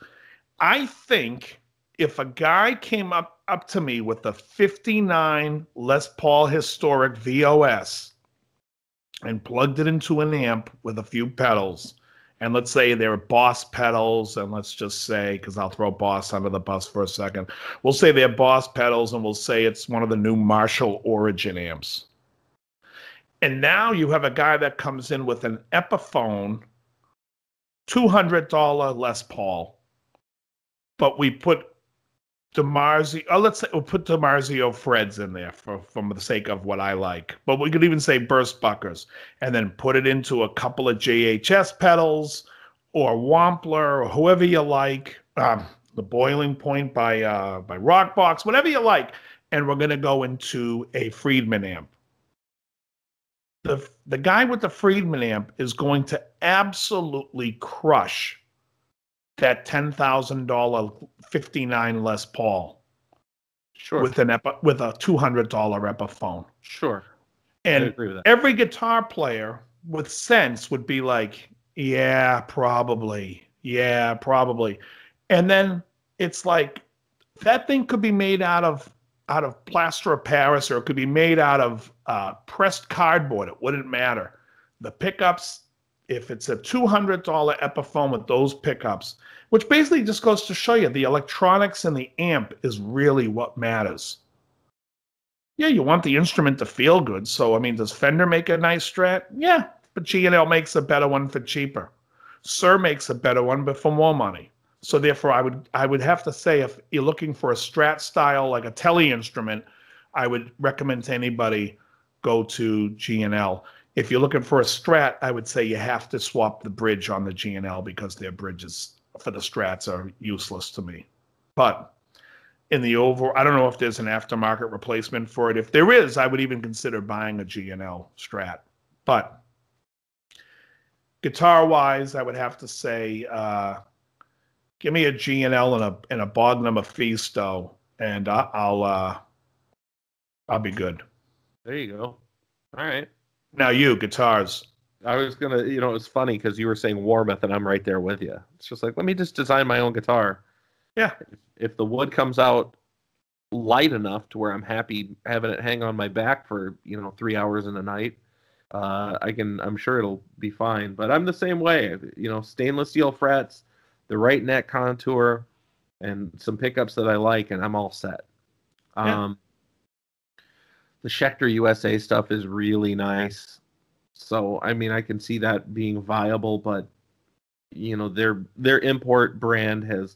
I think if a guy came up to me with a '59 Les Paul Historic VOS and plugged it into an amp with a few pedals, and let's say they're Boss pedals, and let's just say, because I'll throw Boss under the bus for a second, we'll say they're Boss pedals, and we'll say it's one of the new Marshall Origin amps. And now you have a guy that comes in with an Epiphone $200 Les Paul, but we put DiMarzio, let's say we'll put DiMarzio Freds in there for the sake of what I like. But we could even say burst buckers, and then put it into a couple of JHS pedals or Wampler or whoever you like, the Boiling Point by Rockbox, whatever you like, and we're going to go into a Friedman amp. The guy with the Friedman amp is going to absolutely crush that $10,000 '59 Les Paul, Sure, with a $200 Epiphone. Sure, and I agree with that. Every guitar player with sense would be like, yeah, probably, and then it's like that thing could be made out of plaster of Paris, or it could be made out of pressed cardboard. It wouldn't matter. The pickups, if it's a $200 Epiphone with those pickups, which basically just goes to show you the electronics in the amp is really what matters. Yeah, you want the instrument to feel good. So, I mean, does Fender make a nice Strat? Yeah, but G&L makes a better one for cheaper. Sir makes a better one, but for more money. So therefore, I would have to say, if you're looking for a Strat style, like a Tele instrument, I would recommend to anybody go to G&L. If you're looking for a Strat, I would say you have to swap the bridge on the G&L, because their bridges for the Strats are useless to me. But in the overall, I don't know if there's an aftermarket replacement for it. If there is, I would even consider buying a G&L Strat. But guitar-wise, I would have to say, give me a G&L and a Bogner Mephisto, and I'll be good. There you go. All right. Now you, guitars. I was gonna, it's funny because you were saying Warmoth, and I'm right there with you. It's just like, let me just design my own guitar. Yeah. If the wood comes out light enough to where I'm happy having it hang on my back for 3 hours in a night, I'm sure it'll be fine. But I'm the same way. Stainless steel frets, the right neck contour, and some pickups that I like, and I'm all set. Yeah. The Schecter USA stuff is really nice. So, I mean, I can see that being viable, but, their import brand has,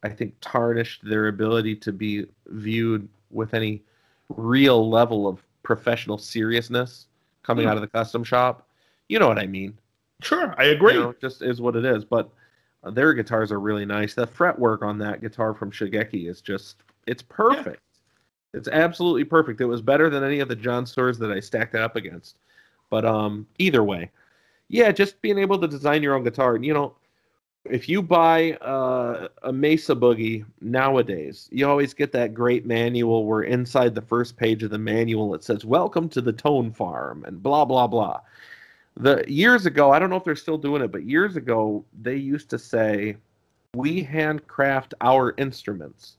I think, tarnished their ability to be viewed with any real level of professional seriousness coming out of the custom shop. You know what I mean? Sure, I agree. Just is what it is. But their guitars are really nice. The fretwork on that guitar from Shigeki is it's perfect. Yeah. It's absolutely perfect. It was better than any of the John Stores that I stacked it up against. But either way, yeah, just being able to design your own guitar. And, if you buy a Mesa Boogie nowadays, you always get that great manual where inside the first page of the manual it says, "Welcome to the Tone Farm," and blah, blah, blah. Years ago, I don't know if they're still doing it, but years ago, they used to say, "We handcraft our instruments."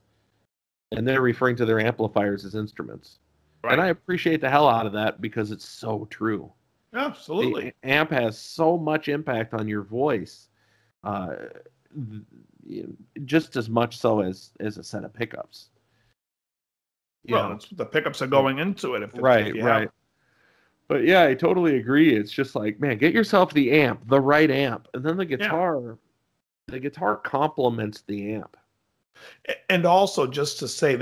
And they're referring to their amplifiers as instruments. Right. And I appreciate the hell out of that because it's so true. Absolutely. The amp has so much impact on your voice. Just as much so as a set of pickups. The pickups are going into it. Right. But yeah, I totally agree. It's just like, man, get yourself the right amp, and then the guitar complements the amp. And also, just to say,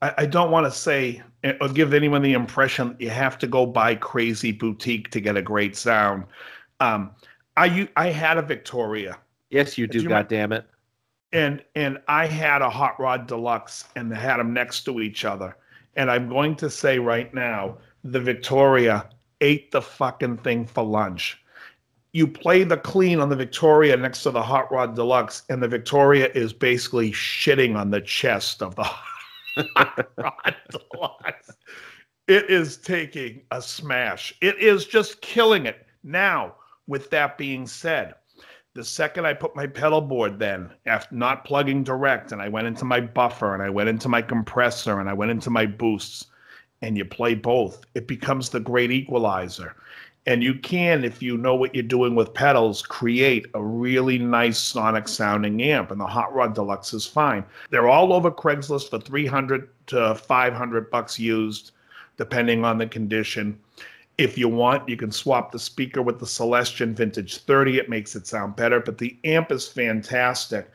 I don't want to say or give anyone the impression that you have to go buy crazy boutique to get a great sound. I had a Victoria. Yes, you do. God damn it. And I had a Hot Rod Deluxe, and they had them next to each other. And I'm going to say right now, the Victoria ate the fucking thing for lunch. You play the clean on the Victoria next to the Hot Rod Deluxe, and the Victoria is basically shitting on the chest of the Hot Rod Deluxe. It is taking a smash. It is just killing it. Now, with that being said, the second I put my pedal board then, after not plugging direct, and I went into my buffer, and I went into my compressor, and I went into my boosts, and you play both, it becomes the great equalizer. And you can, if you know what you're doing with pedals, create a really nice sonic sounding amp. And the Hot Rod Deluxe is fine. They're all over Craigslist for $300 to $500 used, depending on the condition. If you want, you can swap the speaker with the Celestion Vintage 30. It makes it sound better, but the amp is fantastic.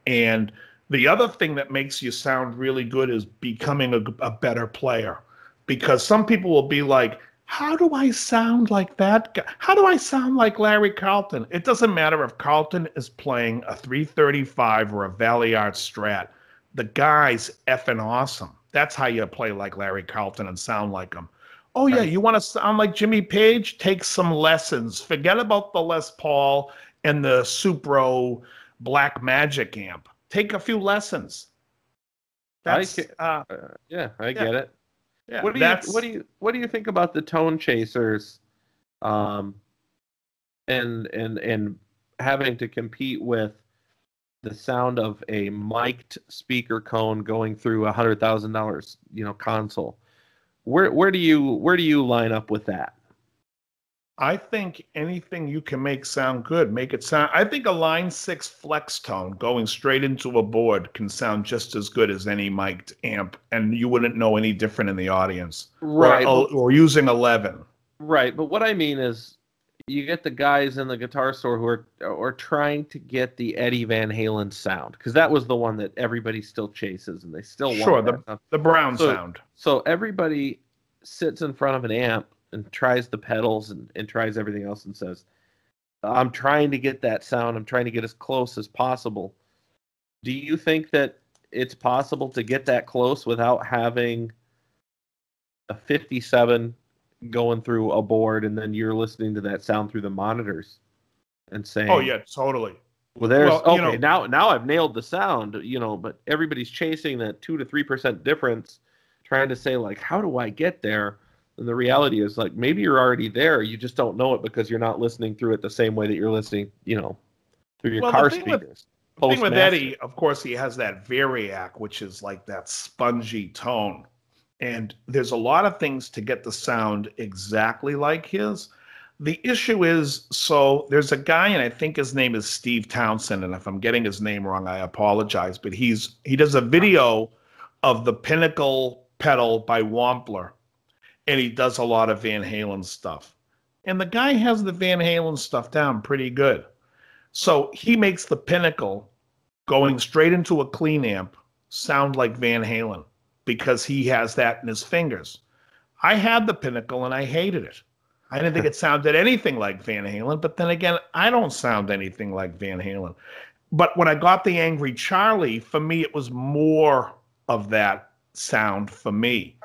And the other thing that makes you sound really good is becoming a better player. Because some people will be like, how do I sound like that guy? How do I sound like Larry Carlton? It doesn't matter if Carlton is playing a 335 or a Valley Art Strat. The guy's effing awesome. That's how you play like Larry Carlton and sound like him. Oh, yeah, you want to sound like Jimmy Page? Take some lessons. Forget about the Les Paul and the Supro Black Magic amp. Take a few lessons. I get it. Yeah, what do you think about the tone chasers, and having to compete with the sound of a mic'd speaker cone going through $100,000 console? Where do you line up with that? I think anything you can make sound good, make it sound. I think a Line 6 flex tone going straight into a board can sound just as good as any mic'd amp, and you wouldn't know any different in the audience. Right. Or using 11. Right, but what I mean is, you get the guys in the guitar store who are trying to get the Eddie Van Halen sound, because that was the one that everybody still chases, and they still want the Brown sound. So everybody sits in front of an amp and tries the pedals and tries everything else and says, I'm trying to get that sound. I'm trying to get as close as possible. Do you think that it's possible to get that close without having a 57 going through a board and then you're listening to that sound through the monitors and saying, oh, yeah, totally. Well, now I've nailed the sound, but everybody's chasing that 2 to 3% difference, trying to say, like, how do I get there? And the reality is, like, maybe you're already there. You just don't know it because you're not listening through it the same way that you're listening, through your car speakers. The thing with Eddie, of course, he has that Variac, which is like that spongy tone. And there's a lot of things to get the sound exactly like his. The issue is, so there's a guy, and I think his name is Steve Townsend, and if I'm getting his name wrong, I apologize, but he does a video of the Pinnacle pedal by Wampler, and he does a lot of Van Halen stuff. And the guy has the Van Halen stuff down pretty good. So he makes the Pinnacle going straight into a clean amp sound like Van Halen because he has that in his fingers. I had the Pinnacle and I hated it. I didn't think it sounded anything like Van Halen, but then again, I don't sound anything like Van Halen. But when I got the Angry Charlie, for me, it was more of that sound for me.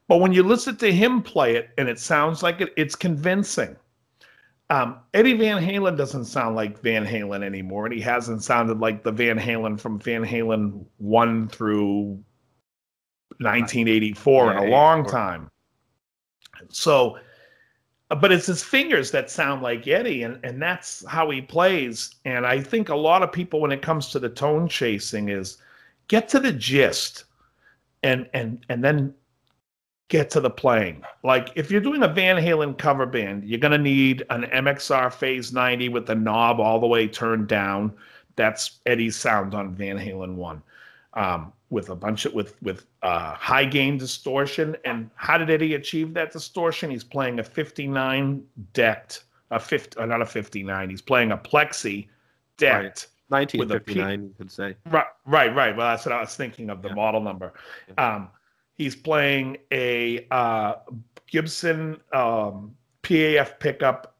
But when you listen to him play it and it sounds like it, it's convincing. Eddie Van Halen doesn't sound like Van Halen anymore, and he hasn't sounded like the Van Halen from Van Halen 1 through 1984 in a long time. So, but it's his fingers that sound like Eddie, and that's how he plays. And I think a lot of people, when it comes to the tone chasing, is get to the gist and then get to the playing. Like if you're doing a Van Halen cover band, you're going to need an MXR Phase 90 with the knob all the way turned down. That's Eddie's sound on Van Halen 1. With a bunch of with high gain distortion. And how did Eddie achieve that distortion? He's playing a 59 decked, not a 59. He's playing a plexi decked. Right. 1959, you could say. Right. Well, that's what I was thinking of, the model number. He's playing a Gibson PAF pickup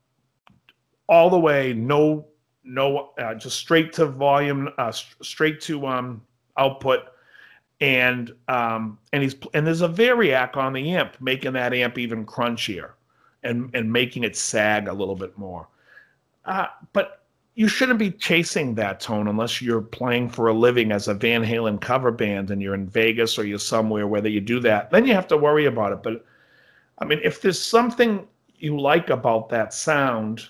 all the way, no, just straight to volume, straight to output, and there's a variac on the amp, making that amp even crunchier, and making it sag a little bit more. But you shouldn't be chasing that tone unless you're playing for a living as a Van Halen cover band and you're in Vegas or you're somewhere where you do that. Then you have to worry about it. But I mean, if there's something you like about that sound,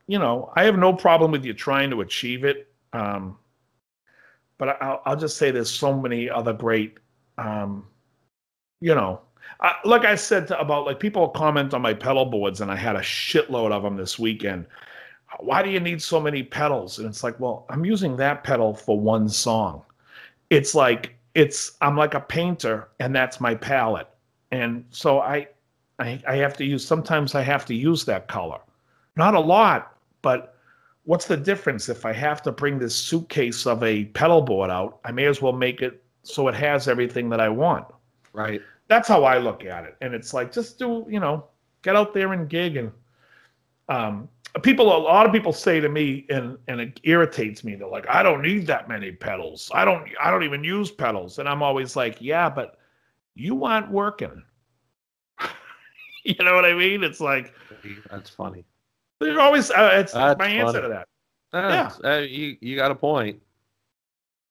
I have no problem with you trying to achieve it. But I'll just say there's so many other great, like I said about, like, people comment on my pedal boards, and I had a shitload of them this weekend. Why do you need so many pedals? And it's like, well, I'm using that pedal for one song. It's like, I'm like a painter, and that's my palette. And so I have to sometimes I have to use that color. Not a lot, but what's the difference? If I have to bring this suitcase of a pedal board out, I may as well make it so it has everything that I want. Right. That's how I look at it. And it's like, just do, get out there and gig. And a lot of people say to me, and it irritates me, they're like, I don't need that many pedals. I don't even use pedals. And I'm always like, yeah, but you aren't working. You know what I mean? It's like, that's funny. They're always it's that's my answer funny. to that. Yeah, you got a point.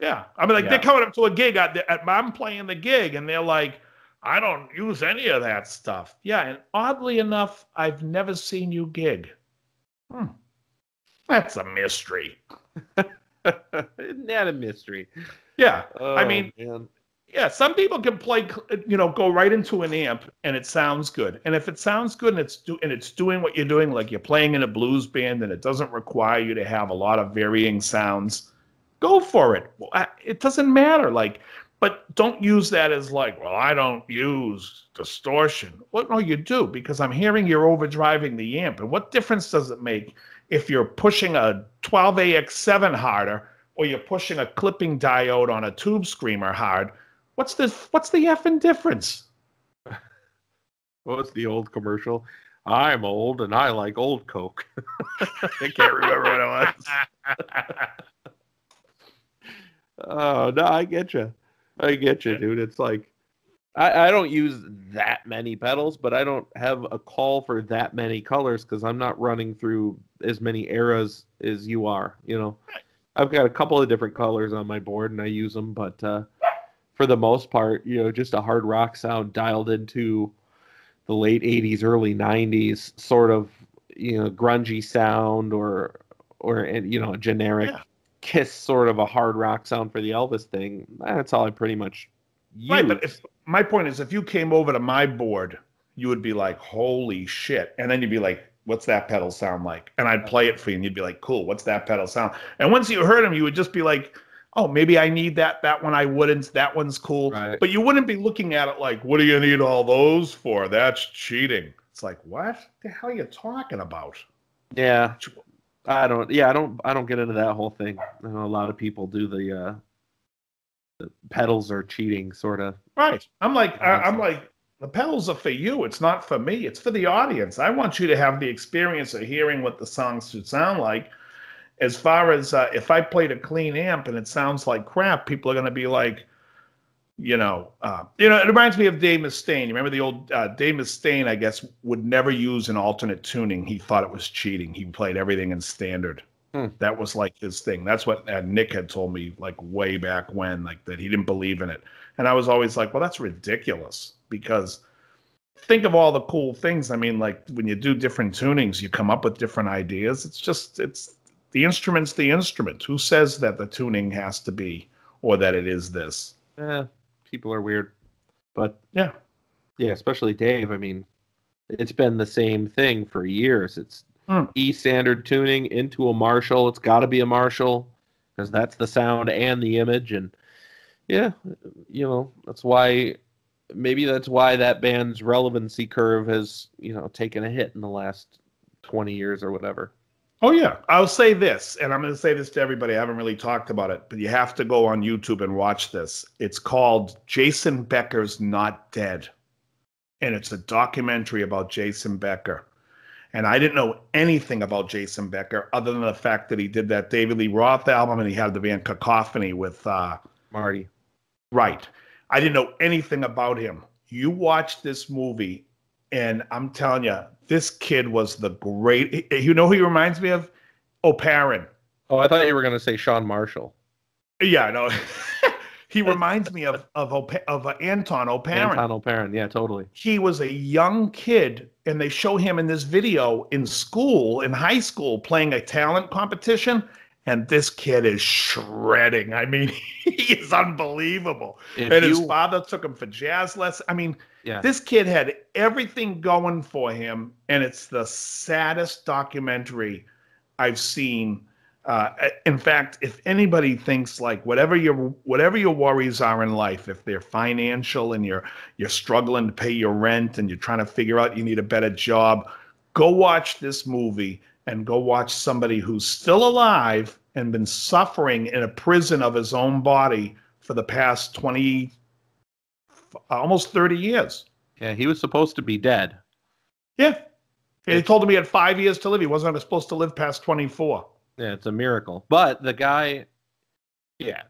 Yeah, I mean, like, they're coming up to a gig. I'm playing the gig, and they're like, I don't use any of that stuff. Yeah, and oddly enough, I've never seen you gig. That's a mystery. Isn't that a mystery? Yeah, Oh, I mean, man. yeah, some people can play, go right into an amp and it sounds good. And if it sounds good and it's doing what you're doing, like you're playing in a blues band and it doesn't require you to have a lot of varying sounds, go for it. Well, it doesn't matter. But don't use that as like, well, I don't use distortion. Well, no, you do, because I'm hearing you're overdriving the amp. And what difference does it make if you're pushing a 12AX7 harder or you're pushing a clipping diode on a tube screamer hard? What's the effing difference? What was the old commercial? I'm old and I like old Coke. I can't remember what it was. Oh, no, I get you. Dude. It's like, I don't use that many pedals, but I don't have a call for that many colors because I'm not running through as many eras as you are. I've got a couple of different colors on my board and I use them, but for the most part, just a hard rock sound dialed into the late 80s, early 90s sort of, grungy sound or a generic Kiss sort of a hard rock sound for the Elvis thing. That's all I pretty much use. Right, but my point is, if you came over to my board, you would be like, holy shit. And then you'd be like, what's that pedal sound like? And I'd play it for you and you'd be like, cool, what's that pedal sound? And once you heard them, you would just be like, oh, maybe I need that one I wouldn't. That one's cool. Right. But you wouldn't be looking at it like, what do you need all those for? That's cheating. It's like, what the hell are you talking about? Yeah. I don't get into that whole thing. I know a lot of people do the pedals are cheating sort of. Right. I'm like, The pedals are for you. It's not for me. It's for the audience. I want you to have the experience of hearing what the songs should sound like. As far as if I played a clean amp and it sounds like crap, people are going to be like, it reminds me of Dave Mustaine. You remember the old Dave Mustaine, I guess, would never use an alternate tuning. He thought it was cheating. He played everything in standard. That was like his thing. That's what Nick had told me like way back when, like that he didn't believe in it. And I was always like, well, that's ridiculous, because think of all the cool things. I mean, like when you do different tunings, you come up with different ideas. It's the instrument's the instrument. Who says that the tuning has to be or that it is this? People are weird. But yeah, especially Dave. I mean, it's been the same thing for years. It's E standard tuning into a Marshall. It's got to be a Marshall because that's the sound and the image. And that's why that band's relevancy curve has, taken a hit in the last 20 years or whatever. Oh, yeah. I'll say this, and I'm going to say this to everybody. I haven't really talked about it, but you have to go on YouTube and watch this. It's called Jason Becker's Not Dead, and it's a documentary about Jason Becker. And I didn't know anything about Jason Becker other than the fact that he did that David Lee Roth album and he had the band Cacophony with Marty. Right. I didn't know anything about him. You watch this movie, and I'm telling you, this kid was the great. You know who he reminds me of? O'Parron. Oh, I thought you were going to say Sean Marshall. Yeah, no. He reminds me of Anton O'Parron. Anton O'Parron, yeah, totally. He was a young kid, and they show him in this video in school, in high school, playing a talent competition, and this kid is shredding. I mean, he is unbelievable. His father took him for jazz lessons. I mean, this kid had everything going for him, and it's the saddest documentary I've seen. In fact, if anybody thinks like whatever your worries are in life, if they're financial and you're struggling to pay your rent and you're trying to figure out you need a better job, go watch this movie and go watch somebody who's still alive and been suffering in a prison of his own body for the past 20, almost 30 years. Yeah, he was supposed to be dead. Yeah. They told him he had 5 years to live. He wasn't supposed to live past 24. Yeah, it's a miracle. But the guy, yeah.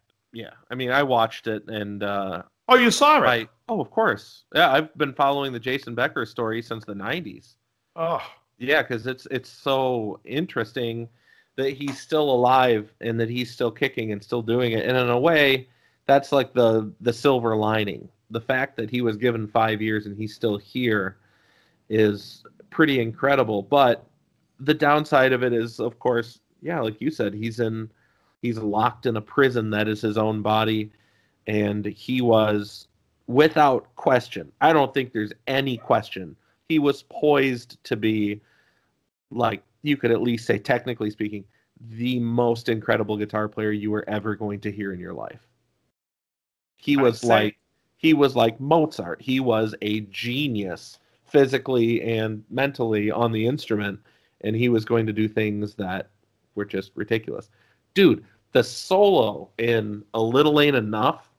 I mean, I watched it and... oh, you saw it? Oh, of course. Yeah, I've been following the Jason Becker story since the 90s. Oh. Yeah, because it's so interesting that he's still alive and that he's still kicking and still doing it. And in a way, that's like the silver lining. The fact that he was given 5 years and he's still here is pretty incredible. But the downside of it is, of course, yeah, like you said, he's locked in a prison that is his own body, and he was, without question, I don't think there's any question, he was poised to be, like, you could at least say, technically speaking, the most incredible guitar player you were ever going to hear in your life. He was like Mozart. He was a genius physically and mentally on the instrument, and he was going to do things that were just ridiculous. Dude, the solo in A Little Ain't Enough,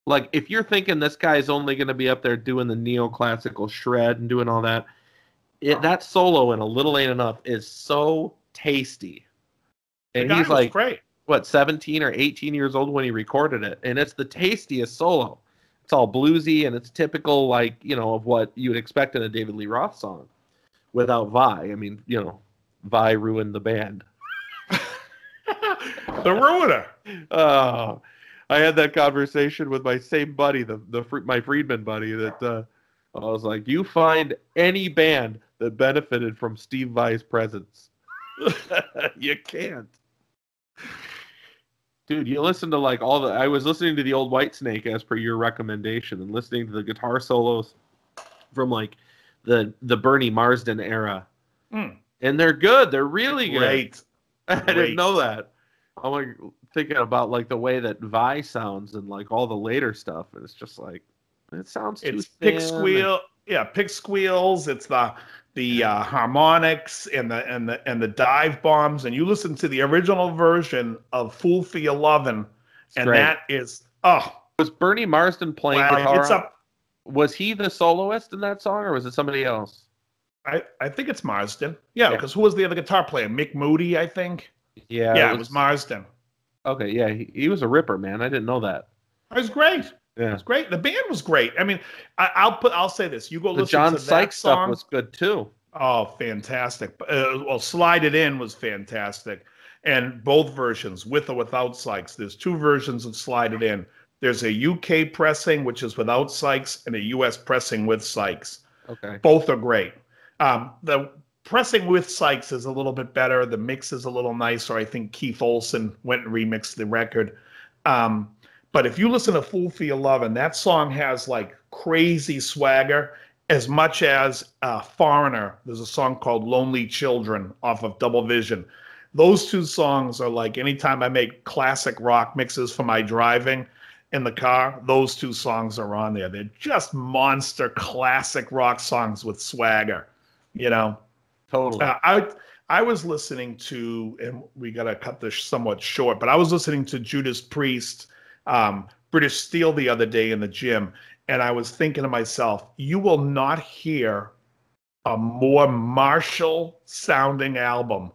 like, if you're thinking this guy's only going to be up there doing the neoclassical shred and doing all that, that solo in A Little Ain't Enough is so tasty. And he's like, great. What, 17 or 18 years old when he recorded it, and it's the tastiest solo. It's all bluesy, and it's typical, like, of what you would expect in a David Lee Roth song without Vi. I mean, Vi ruined the band. The ruiner. Oh, I had that conversation with my same buddy, my Friedman buddy, that I was like, you find any band that benefited from Steve Vai's presence. You can't. Dude, you listen to like I was listening to the old Whitesnake as per your recommendation and listening to the guitar solos from like the Bernie Marsden era. And they're good. They're really good. Great. I didn't know that. I'm like thinking about like the way that Vi sounds and like all the later stuff, and it's just like it sounds too thin. Pick squeal, pick squeals. It's the harmonics and the dive bombs, and you listen to the original version of "Fool for Your Lovin'," and great. That is Was Bernie Marsden playing guitar? Was he the soloist in that song, or was it somebody else? I think it's Marsden. Yeah, Yeah. because who was the other guitar player? Mick Moody, I think. Yeah, Yeah, it was Marsden. Okay, yeah, he was a ripper, man. I didn't know that. It was great. Yeah, It was great. The band was great. I mean, I'll say this. You go the listen John to that Sykes song. stuff was good too. Oh, fantastic. Well, Slide It In was fantastic. And both versions, with or without Sykes. There's two versions of Slide It In. There's a UK pressing, which is without Sykes, and a US pressing with Sykes. Okay. Both are great. The pressing with Sykes is a little bit better. The mix is a little nicer. I think Keith Olsen went and remixed the record. But if you listen to Fool for Your Love, and that song has like crazy swagger, as much as Foreigner, there's a song called Lonely Children off of Double Vision. Those two songs are like, anytime I make classic rock mixes for my driving in the car, those two songs are on there. They're just monster classic rock songs with swagger, you know? Totally. I was listening to, and we got to cut this somewhat short, but I was listening to Judas Priest, British Steel the other day in the gym, and I was thinking to myself, you will not hear a more Marshall sounding album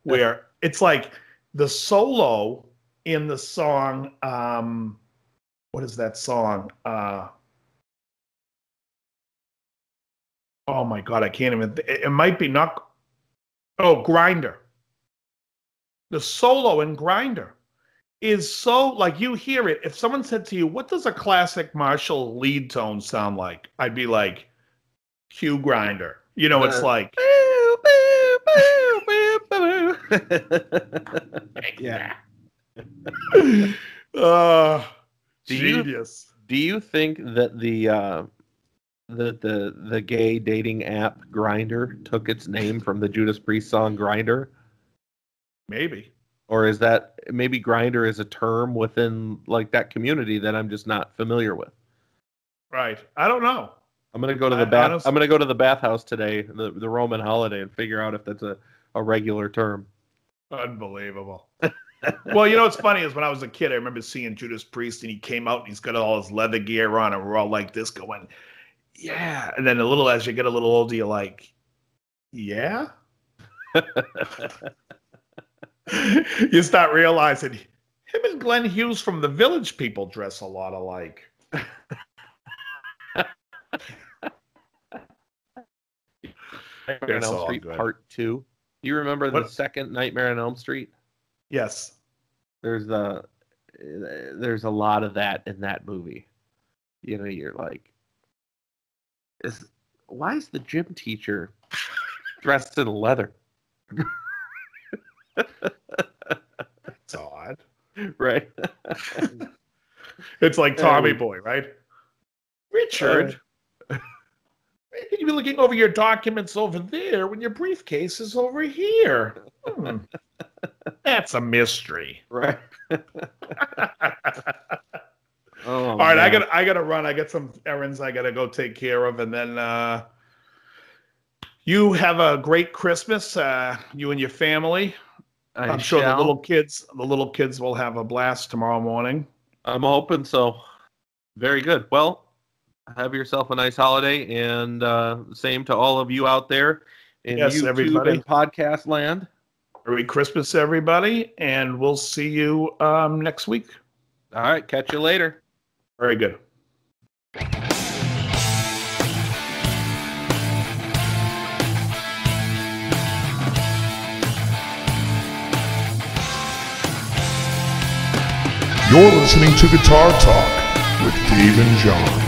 where it's like the solo in the song, what is that song? Oh my God, I can't even, it might be not, Grinder. The solo in Grinder is so, like, you hear it. If someone said to you, what does a classic Marshall lead tone sound like? I'd be like, cue Grinder. You know, it's like, yeah. Genius. Do you think that the gay dating app Grindr took its name from the Judas Priest song Grinder? Maybe. Or is that maybe Grindr is a term within like that community that I'm just not familiar with? Right. I don't know. I'm gonna go to the I'm gonna go to the bathhouse today, the Roman holiday, and figure out if that's a regular term. Unbelievable. Well, you know what's funny is when I was a kid, I remember seeing Judas Priest, and he came out and he's got all his leather gear on, and we're all like this going, yeah. And then as you get a little older, you're like, yeah. You start realizing him and Glenn Hughes from The Village People dress a lot alike. Nightmare on Elm Street Part 2. Do you remember the second Nightmare on Elm Street? Yes. There's a lot of that in that movie. You know, you're like, why is the gym teacher dressed in leather? It's odd. Right. It's like Tommy Boy, right? Richard, can you be looking over your documents over there when your briefcase is over here? That's a mystery. Right. All right, man. I gotta run. I got some errands I gotta go take care of, and then you have a great Christmas, you and your family. I'm sure the little kids will have a blast tomorrow morning. I'm hoping so. Very good. Well, have yourself a nice holiday, and same to all of you out there in YouTube everybody. And podcast land. Merry Christmas, everybody, and we'll see you next week. All right, catch you later. Very good. You're listening to Guitar Talk with Dave and John.